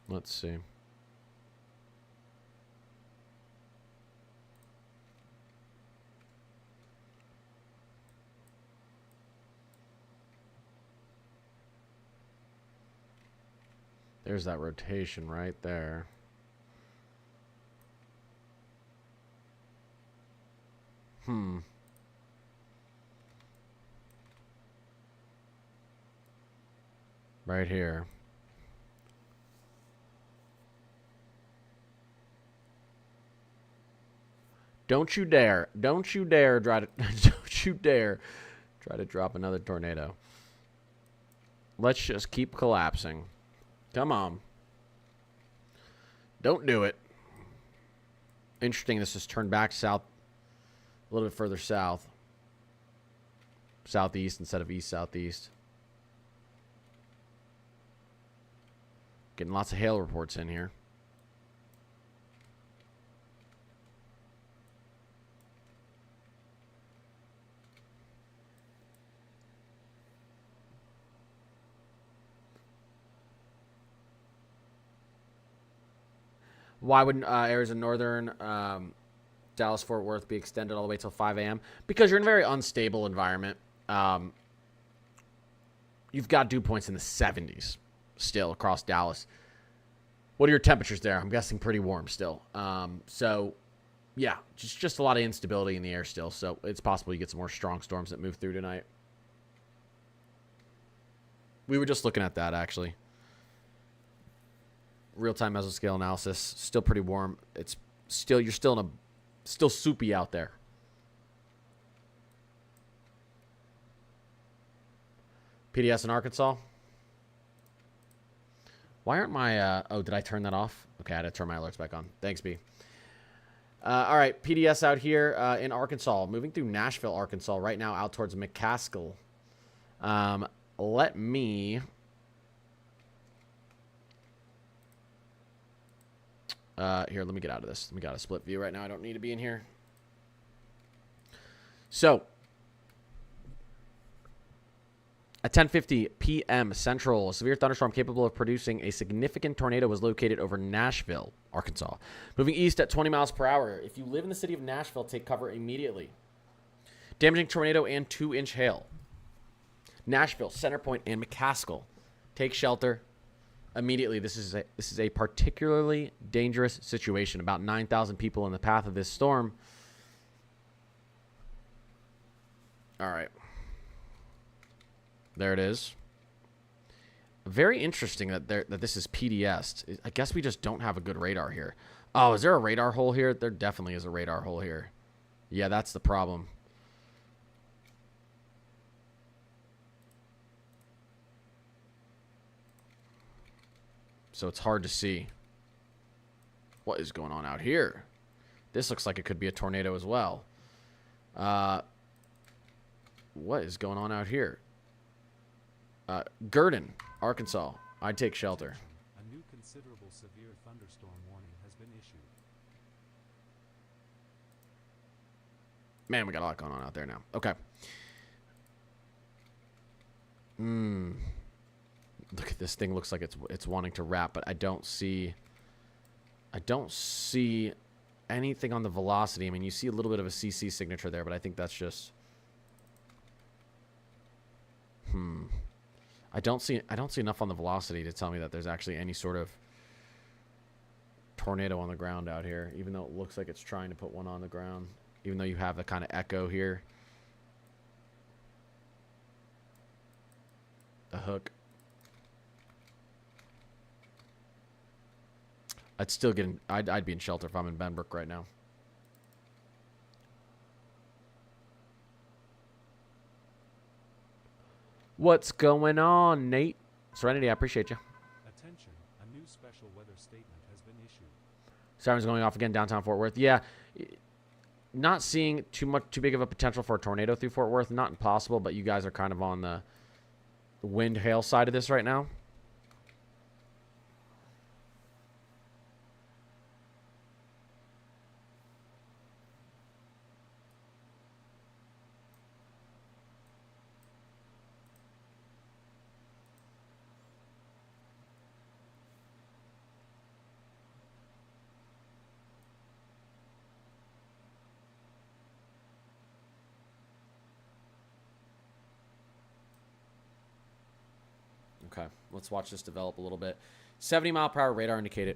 Let's see. There's that rotation right there. Right here. Don't you dare. Don't you dare try to don't you dare try to drop another tornado. Let's just keep collapsing. Come on. Don't do it. Interesting, this is turned back south, a little bit further south. Southeast instead of east-southeast. Getting lots of hail reports in here. Why wouldn't areas in northern Dallas, Fort Worth be extended all the way till 5 a.m.? Because you're in a very unstable environment. You've got dew points in the 70s still across Dallas. What are your temperatures there? I'm guessing pretty warm still. So, yeah, just a lot of instability in the air still. So it's possible you get some more strong storms that move through tonight. We were just looking at that, actually. Real-time mesoscale analysis. Still pretty warm. It's still, you're still in a, still soupy out there. PDS in Arkansas. Why aren't my, oh, did I turn that off? Okay, I had to turn my alerts back on. Thanks, B. All right, PDS out here in Arkansas. Moving through Nashville, Arkansas right now out towards McCaskill. Let me... here, let me get out of this. We got a split view right now. I don't need to be in here. So, at 10:50 p.m. Central, a severe thunderstorm capable of producing a significant tornado was located over Nashville, Arkansas. Moving east at 20 miles per hour. If you live in the city of Nashville, take cover immediately. Damaging tornado and 2-inch hail. Nashville, Centerpoint, and McCaskill. Take shelter immediately. This is a particularly dangerous situation. About 9,000 people in the path of this storm. All right. There it is. Very interesting that this is PDS. I guess we just don't have a good radar here. Oh, is there a radar hole here? There definitely is a radar hole here. Yeah, that's the problem. So it's hard to see. What is going on out here? This looks like it could be a tornado as well. What is going on out here? Gurdon, Arkansas. I'd take shelter. A new considerable severe thunderstorm warning has been issued. Man, we got a lot going on out there now. Okay. Look at this thing. Looks like it's wanting to wrap, but I don't see anything on the velocity. I mean, you see a little bit of a CC signature there, but I think that's just I don't see enough on the velocity to tell me that there's actually any sort of tornado on the ground out here, even though it looks like it's trying to put one on the ground, even though you have the kind of echo here. The hook. I'd be in shelter if I'm in Benbrook right now. What's going on, Nate? Serenity, I appreciate you. Attention, a new special weather statement has been issued. Sirens going off again downtown Fort Worth. Yeah, not seeing too big of a potential for a tornado through Fort Worth. Not impossible, but you guys are kind of on the wind hail side of this right now. Okay, let's watch this develop a little bit. 70 mile per hour radar indicated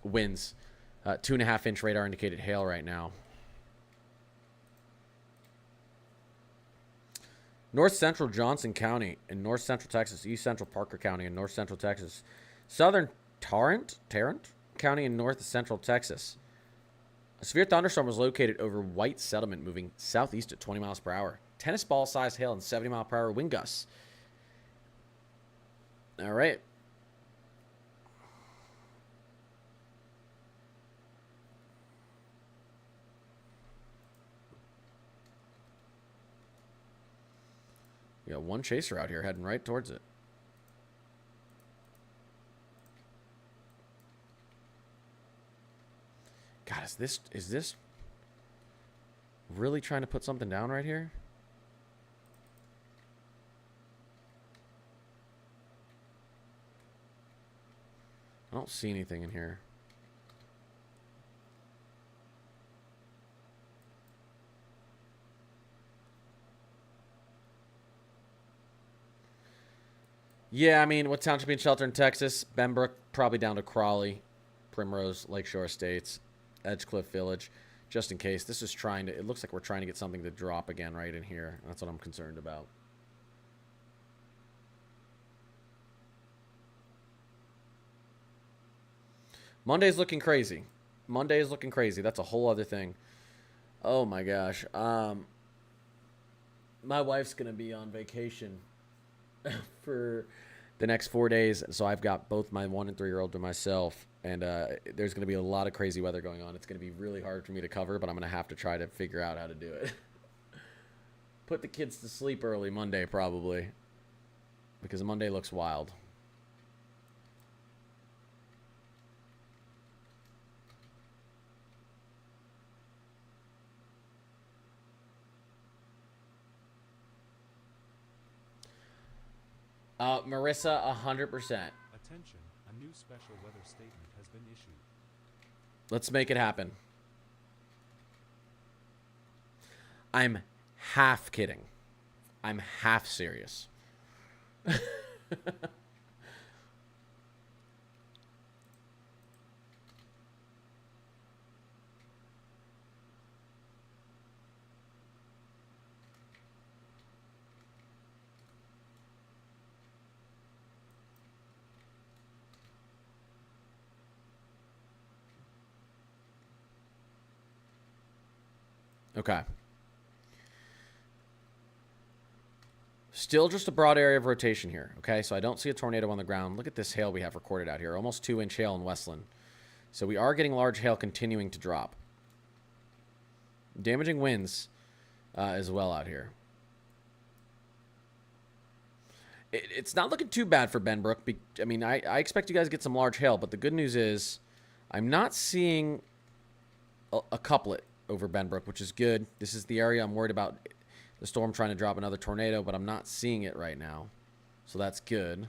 winds. 2.5-inch radar indicated hail right now. North Central Johnson County in North Central Texas, East Central Parker County in North Central Texas, Southern Tarrant County in North Central Texas. A severe thunderstorm was located over White Settlement, moving southeast at 20 miles per hour. Tennis ball sized hail and 70 mile per hour wind gusts. All right. We got one chaser out here heading right towards it. God, is this really trying to put something down right here? I don't see anything in here. Yeah, I mean, what township and shelter in Texas? Benbrook, probably down to Crawley, Primrose, Lakeshore Estates, Edgecliff Village, just in case. This is trying to, it looks like we're trying to get something to drop again right in here. That's what I'm concerned about. Monday's looking crazy. Monday is looking crazy. That's a whole other thing. Oh my gosh. My wife's going to be on vacation for the next 4 days. So I've got both my 1 and 3-year-old to myself. And there's going to be a lot of crazy weather going on. It's going to be really hard for me to cover, but I'm going to have to try to figure out how to do it. Put the kids to sleep early Monday, probably. Because Monday looks wild. Marissa, 100%. Attention, a new special weather statement has been issued. Let's make it happen. I'm half kidding. I'm half serious. Okay. Still just a broad area of rotation here, okay? So I don't see a tornado on the ground. Look at this hail we have recorded out here. Almost 2-inch hail in Westland. So we are getting large hail continuing to drop. Damaging winds as well out here. It's not looking too bad for Benbrook. I mean, I expect you guys to get some large hail, but the good news is I'm not seeing a couplet over Benbrook, which is good. This is the area I'm worried about the storm trying to drop another tornado, but I'm not seeing it right now. So that's good.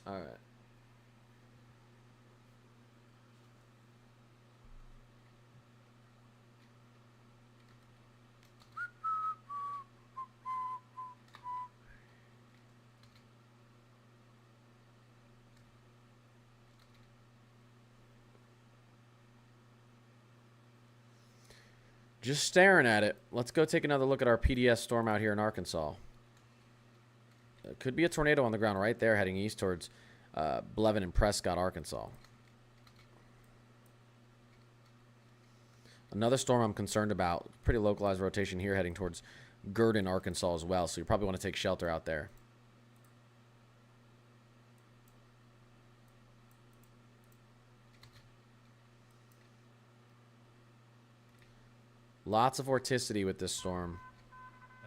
All right. Just staring at it. Let's go take another look at our PDS storm out here in Arkansas. It could be a tornado on the ground right there heading east towards Blevin and Prescott, Arkansas. Another storm I'm concerned about. Pretty localized rotation here heading towards Gurdon, Arkansas as well. So you probably want to take shelter out there. Lots of vorticity with this storm.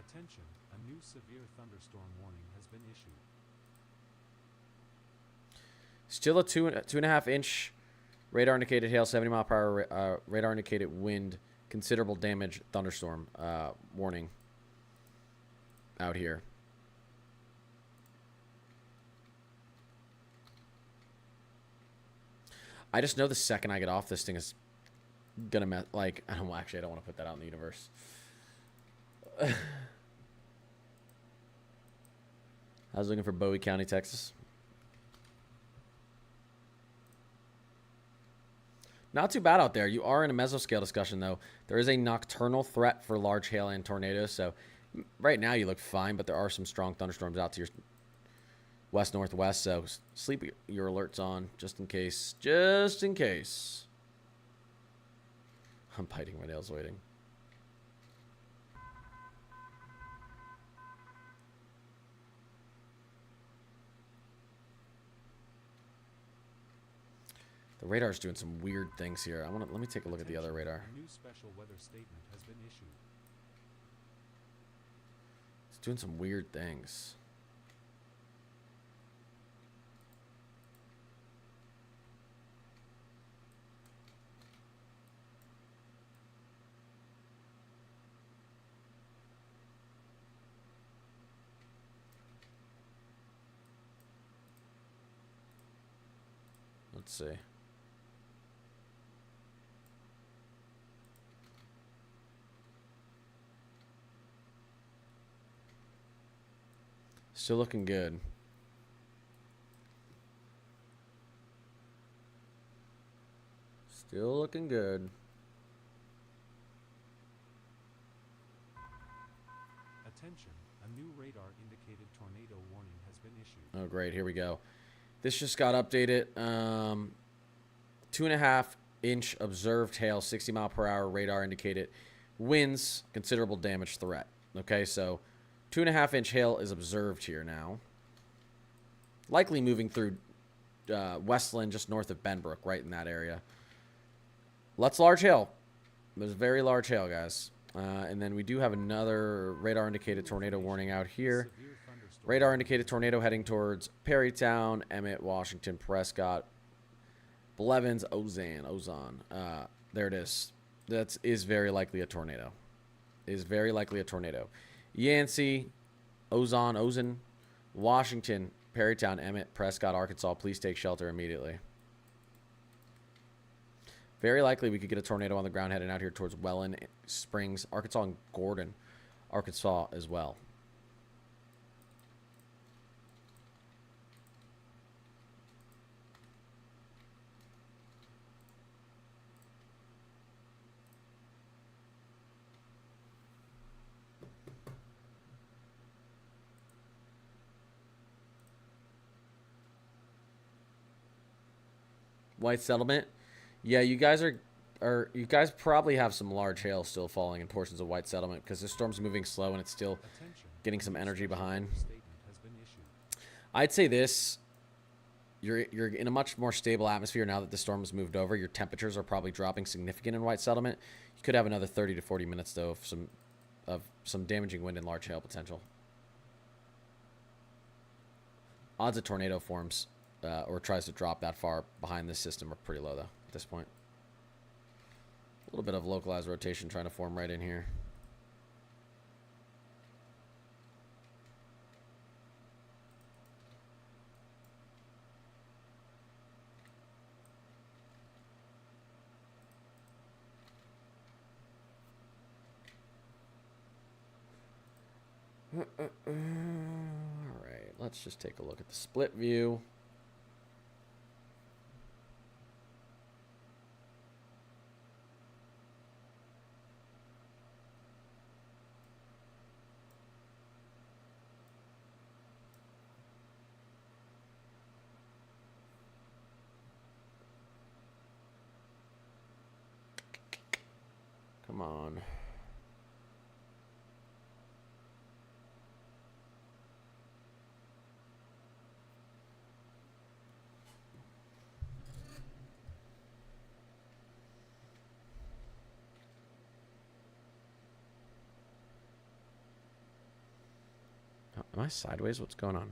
Attention, a new severe thunderstorm warning has been issued. Still a 2.5 inch radar indicated hail, 70 mile per hour radar indicated wind, considerable damage thunderstorm warning out here. I just know the second I get off this thing is gonna like, I don't actually, I don't want to put that out in the universe. I was looking for Bowie County, Texas. Not too bad out there. You are in a mesoscale discussion, though. There is a nocturnal threat for large hail and tornadoes. So right now you look fine, but there are some strong thunderstorms out to your west-northwest. So sleep your alerts on just in case. Just in case. I'm biting my nails waiting. The radar's doing some weird things here. Let me take a look at the other radar. A new special weather statement has been issued. It's doing some weird things. Let's see. Still looking good. Still looking good. Attention, a new radar indicated tornado warning has been issued. Oh, great. Here we go. This just got updated. 2.5 inch observed hail, 60 mile per hour radar indicated. Winds, considerable damage threat. Okay, so 2.5 inch hail is observed here now. Likely moving through Westland, just north of Benbrook, right in that area. Lots of large hail. There's very large hail, guys. And then we do have another radar indicated tornado warning out here. Radar indicated tornado heading towards Perrytown, Emmett, Washington, Prescott, Blevins, Ozon. There it is. That is very likely a tornado. Is very likely a tornado. Yancey, Ozon, Washington, Perrytown, Emmett, Prescott, Arkansas. Please take shelter immediately. Very likely we could get a tornado on the ground heading out here towards Welland, Springs, Arkansas, and Gordon, Arkansas as well. White Settlement. Yeah, you guys you guys probably have some large hail still falling in portions of White Settlement because the storm's moving slow and it's still getting some energy behind. I'd say this, you're in a much more stable atmosphere now that the storm has moved over. Your temperatures are probably dropping significant in White Settlement. You could have another 30 to 40 minutes though of some damaging wind and large hail potential. Odds of tornado forms or tries to drop that far behind this system are pretty low though at this point. A little bit of localized rotation trying to form right in here. All right, let's just take a look at the split view. Come on. Am I sideways? What's going on?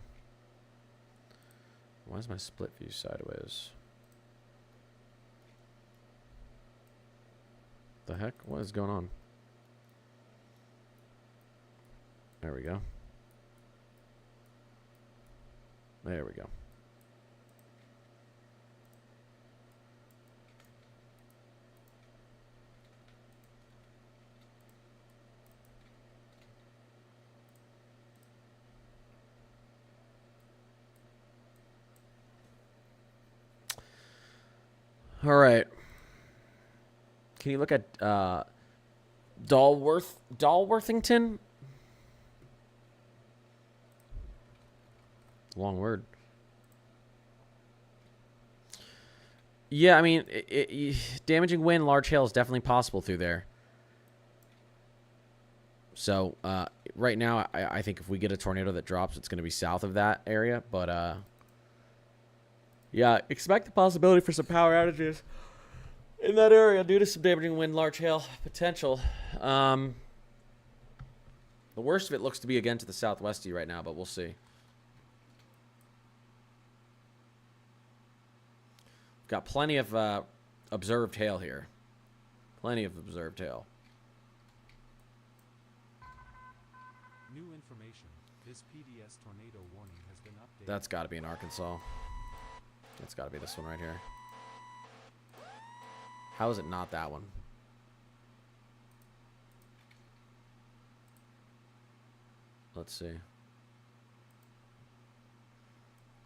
Why is my split view sideways? The heck? What is going on? There we go. There we go. All right. Can you look at Dalworthington? Long word. Yeah, I mean, damaging wind, large hail is definitely possible through there. So, right now, I think if we get a tornado that drops, it's going to be south of that area. But, yeah, expect the possibility for some power outages in that area due to some damaging wind, large hail potential. The worst of it looks to be again to the southwesty right now, but we'll see. Got plenty of observed hail here. Plenty of observed hail. New information. This PDS tornado warning has been updated. That's got to be in Arkansas. That's got to be this one right here. How is it not that one? Let's see.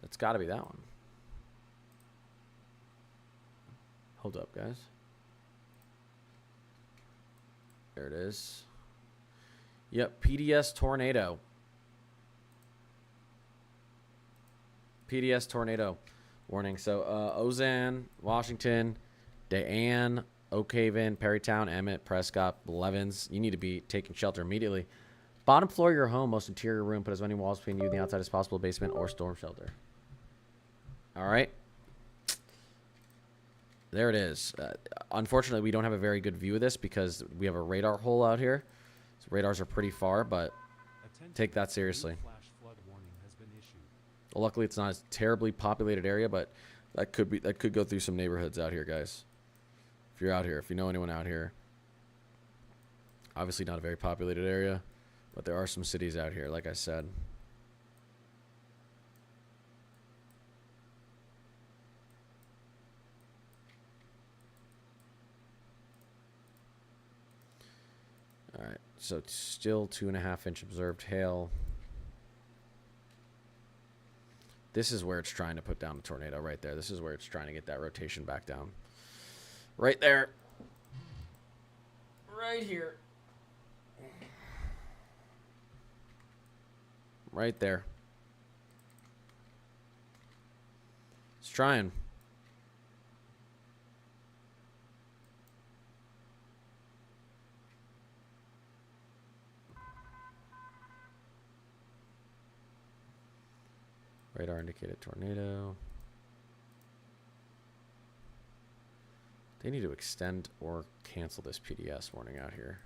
That's got to be that one. Hold up, guys. There it is. Yep, PDS tornado. PDS tornado warning. So, Ozan, Washington, DeAnne, Oak Haven, Perrytown, Emmett, Prescott, Blevins. You need to be taking shelter immediately. Bottom floor of your home, most interior room. Put as many walls between you and the outside as possible. Basement or storm shelter. All right. There it is. Unfortunately, we don't have a very good view of this because we have a radar hole out here. So radars are pretty far, but take that seriously. Flash flood warning has been issued. Well, luckily, it's not a terribly populated area, but that could go through some neighborhoods out here, guys. If you're out here, if you know anyone out here. Obviously, not a very populated area, but there are some cities out here, like I said. All right, so it's still 2.5-inch observed hail. This is where it's trying to put down a tornado right there. This is where it's trying to get that rotation back down. Right there. Right here. Right there. It's trying. Radar indicated tornado. They need to extend or cancel this PDS warning out here.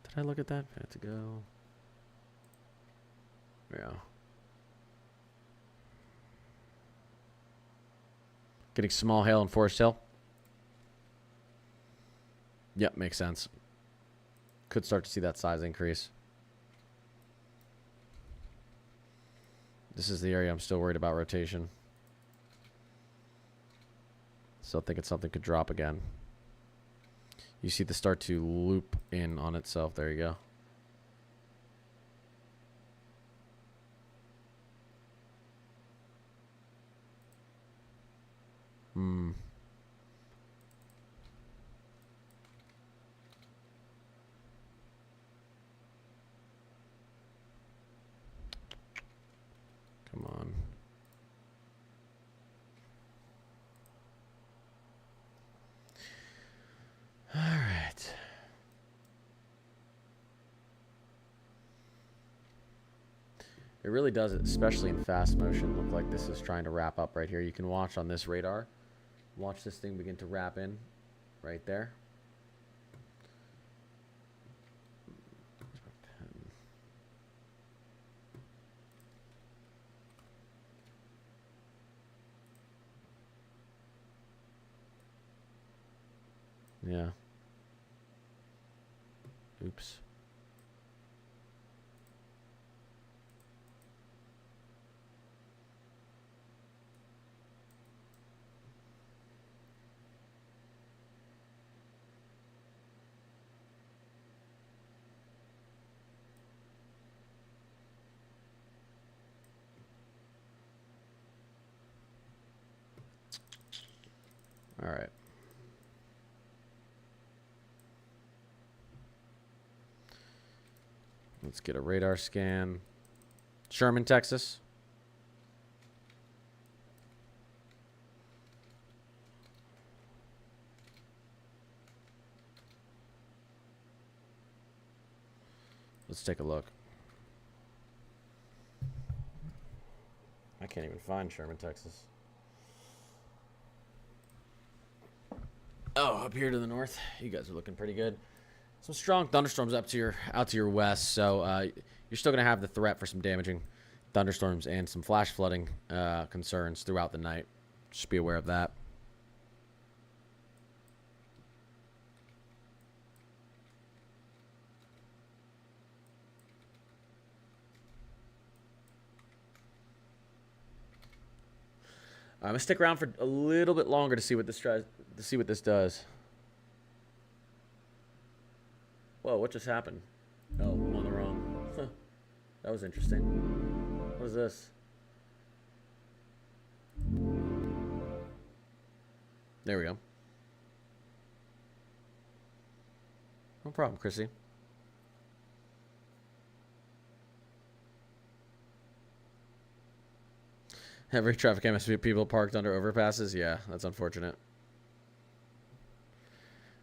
Did I look at that a minute ago? Yeah. Getting small hail in Forest Hill. Yep, makes sense. Could start to see that size increase. This is the area I'm still worried about rotation. Still thinking something could drop again. You see the start to loop in on itself. There you go. Come on. All right. It really does, especially in fast motion, look like this is trying to wrap up right here. You can watch on this radar. Watch this thing begin to wrap in right there. Yeah. Oops. All right. Let's get a radar scan. Sherman, Texas. Let's take a look. I can't even find Sherman, Texas. Oh, up here to the north, you guys are looking pretty good. Some strong thunderstorms out to your west, so you're still gonna have the threat for some damaging thunderstorms and some flash flooding concerns throughout the night. Just be aware of that. I'm gonna stick around for a little bit longer to see what this does. Whoa, what just happened? Oh, I'm on the wrong. Huh. That was interesting. What is this? There we go. No problem, Chrissy. Every traffic jam has people parked under overpasses. Yeah, that's unfortunate.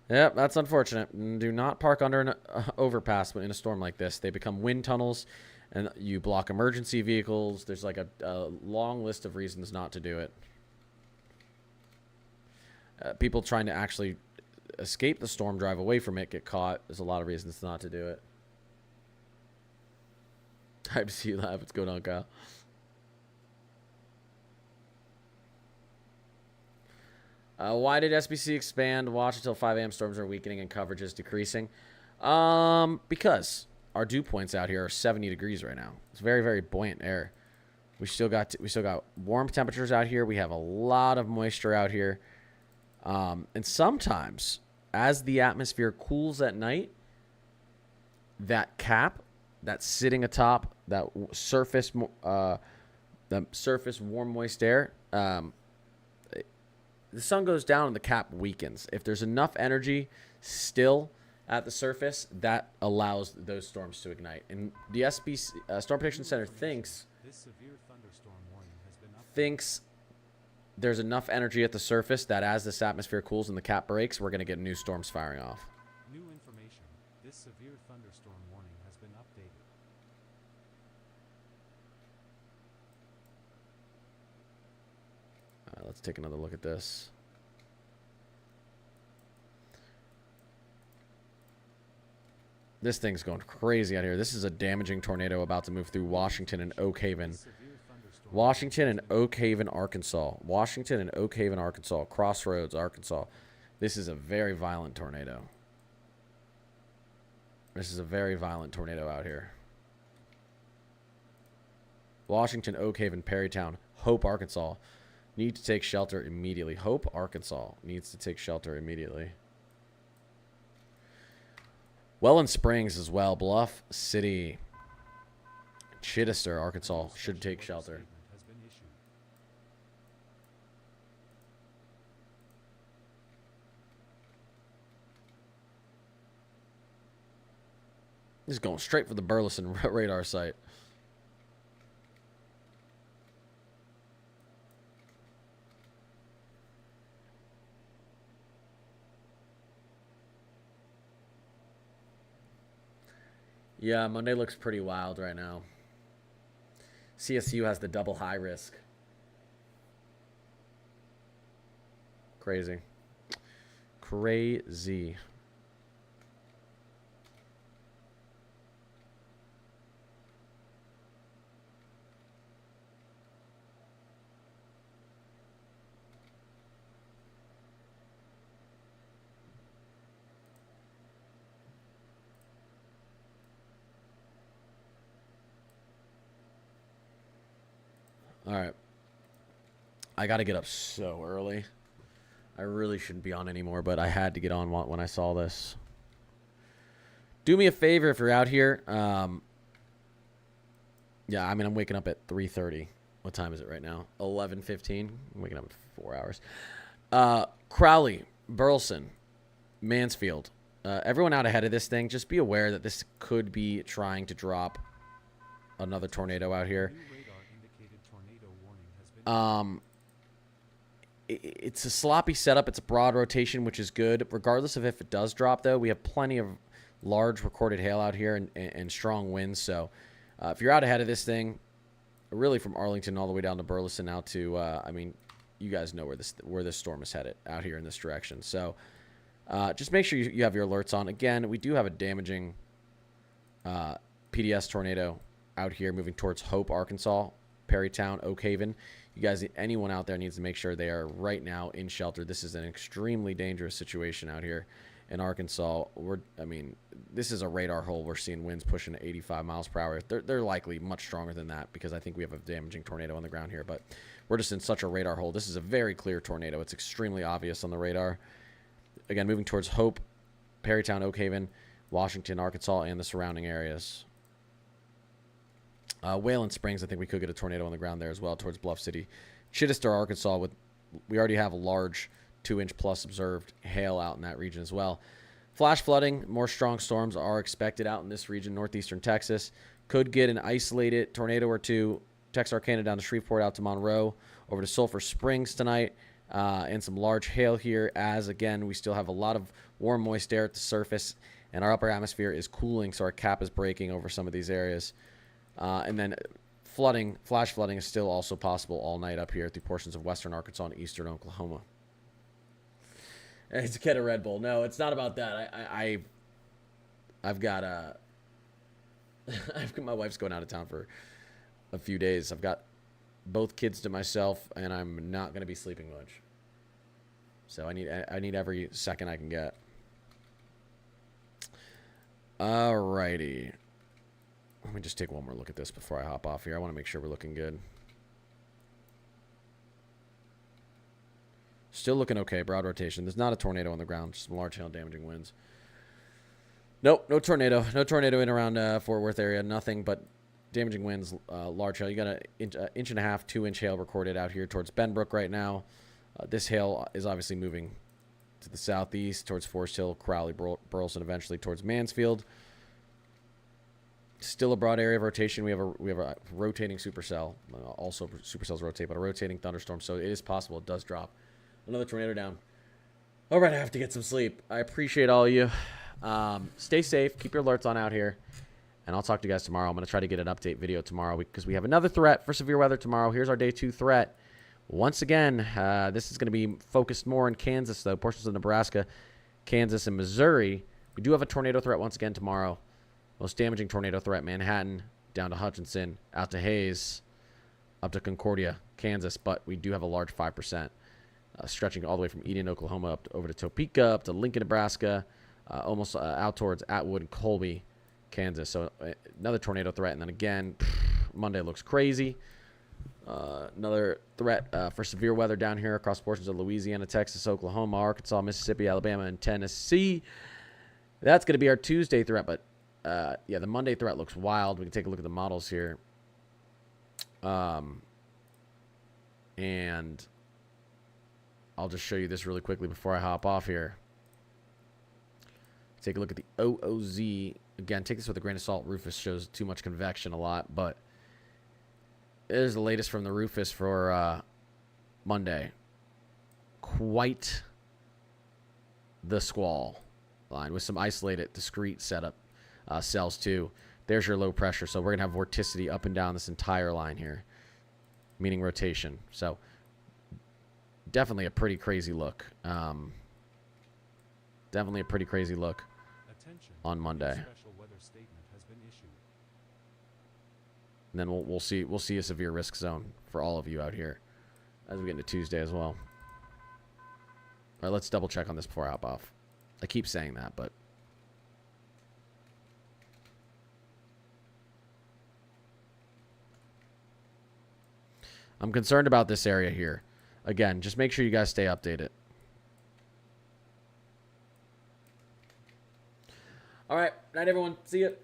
Yep, that's unfortunate. Do not park under an overpass in a storm like this. They become wind tunnels, and you block emergency vehicles. There's like a long list of reasons not to do it. People trying to actually escape the storm, drive away from it, get caught. There's a lot of reasons not to do it. Type to see you live. What's going on, Kyle? Why did SBC expand? Watch until 5 a.m. Storms are weakening and coverage is decreasing. Because our dew points out here are 70 degrees right now. It's very, very buoyant air. We still got warm temperatures out here. We have a lot of moisture out here. And sometimes, as the atmosphere cools at night, that cap that's sitting atop that surface warm, moist air, the sun goes down and the cap weakens. If there's enough energy still at the surface, that allows those storms to ignite. And the SBC Storm Prediction Center thinks there's enough energy at the surface that as this atmosphere cools and the cap breaks, we're going to get new storms firing off. New information. This severe thunderstorm warning has been updated. Let's take another look at this. This thing's going crazy out here. This is a damaging tornado about to move through Washington and Oak Haven. Washington and Oak Haven, Arkansas. Washington and Oak Haven, Arkansas. Crossroads, Arkansas. This is a very violent tornado. This is a very violent tornado out here. Washington, Oak Haven, Perrytown, Hope, Arkansas. Need to take shelter immediately. Hope, Arkansas needs to take shelter immediately. Welland Springs as well. Bluff City. Chittister, Arkansas should take shelter. This is going straight for the Burleson radar site. Yeah, Monday looks pretty wild right now. CSU has the double high risk. Crazy. Crazy. All right. I got to get up so early. I really shouldn't be on anymore, but I had to get on when I saw this. Do me a favor if you're out here. Yeah, I mean, I'm waking up at 3:30. What time is it right now? 11:15. I'm waking up in 4 hours. Crowley, Burleson, Mansfield. Everyone out ahead of this thing, just be aware that this could be trying to drop another tornado out here. New radar indicated tornado warning has been It's a sloppy setup. It's a broad rotation, which is good. Regardless of if it does drop, though, we have plenty of large recorded hail out here and strong winds. So if you're out ahead of this thing, really from Arlington all the way down to Burleson out to, I mean, you guys know where this storm is headed out here in this direction. So just make sure you have your alerts on. Again, we do have a damaging PDS tornado out here moving towards Hope, Arkansas, Perrytown, Oak Haven. You guys, anyone out there needs to make sure they are right now in shelter. This is an extremely dangerous situation out here in Arkansas. I mean, this is a radar hole. We're seeing winds pushing 85 miles per hour. They're likely much stronger than that because I think we have a damaging tornado on the ground here. But we're just in such a radar hole. This is a very clear tornado. It's extremely obvious on the radar. Again, moving towards Hope, Perrytown, Oak Haven, Washington, Arkansas, and the surrounding areas. Wayland Springs, I think we could get a tornado on the ground there as well towards Bluff City. Chittister, Arkansas, we already have a large 2-inch plus observed hail out in that region as well. Flash flooding, more strong storms are expected out in this region, northeastern Texas. Could get an isolated tornado or two, Texarkana down to Shreveport out to Monroe, over to Sulphur Springs tonight, and some large hail here as, again, we still have a lot of warm, moist air at the surface, and our upper atmosphere is cooling, so our cap is breaking over some of these areas. And then flooding, flash flooding is still also possible all night up here through portions of western Arkansas and eastern Oklahoma. It's get a Red Bull. No, it's not about that. I've got my wife's going out of town for a few days. I've got both kids to myself, and I'm not going to be sleeping much. So I need every second I can get. Alrighty. Let me just take one more look at this before I hop off here. I want to make sure we're looking good. Still looking okay. Broad rotation. There's not a tornado on the ground. Just some large hail damaging winds. Nope, no tornado. No tornado in around Fort Worth area. Nothing but damaging winds, large hail. You got an inch and a half, 2-inch hail recorded out here towards Benbrook right now. This hail is obviously moving to the southeast towards Forest Hill, Crowley, Burleson, eventually towards Mansfield. Still a broad area of rotation. We have a rotating supercell. Also, supercells rotate, but a rotating thunderstorm. So it is possible it does drop. Another tornado down. All right, I have to get some sleep. I appreciate all of you. Stay safe. Keep your alerts on out here. And I'll talk to you guys tomorrow. I'm going to try to get an update video tomorrow because we have another threat for severe weather tomorrow. Here's our day 2 threat. Once again, this is going to be focused more in Kansas, though. Portions of Nebraska, Kansas, and Missouri. We do have a tornado threat once again tomorrow. Most damaging tornado threat, Manhattan, down to Hutchinson, out to Hayes, up to Concordia, Kansas. But we do have a large 5%, stretching all the way from Eden, Oklahoma, up over to Topeka, up to Lincoln, Nebraska, almost out towards Atwood and Colby, Kansas. So another tornado threat. And then again, Monday looks crazy. Another threat for severe weather down here across portions of Louisiana, Texas, Oklahoma, Arkansas, Mississippi, Alabama, and Tennessee. That's going to be our Tuesday threat, but yeah, the Monday threat looks wild. We can take a look at the models here. And I'll just show you this really quickly before I hop off here. Take a look at the OOZ. Again, take this with a grain of salt. Rufus shows too much convection a lot, but there's the latest from the Rufus for Monday. Quite the squall line with some isolated, discrete setup cells too. There's your low pressure. So we're going to have vorticity up and down this entire line here, meaning rotation. So definitely a pretty crazy look. Definitely a pretty crazy look on Monday. Special weather statement has been issued. And then we'll see a severe risk zone for all of you out here as we get into Tuesday as well. All right, let's double check on this before I hop off. I keep saying that, but I'm concerned about this area here. Again, just make sure you guys stay updated. All right. Night, everyone. See you.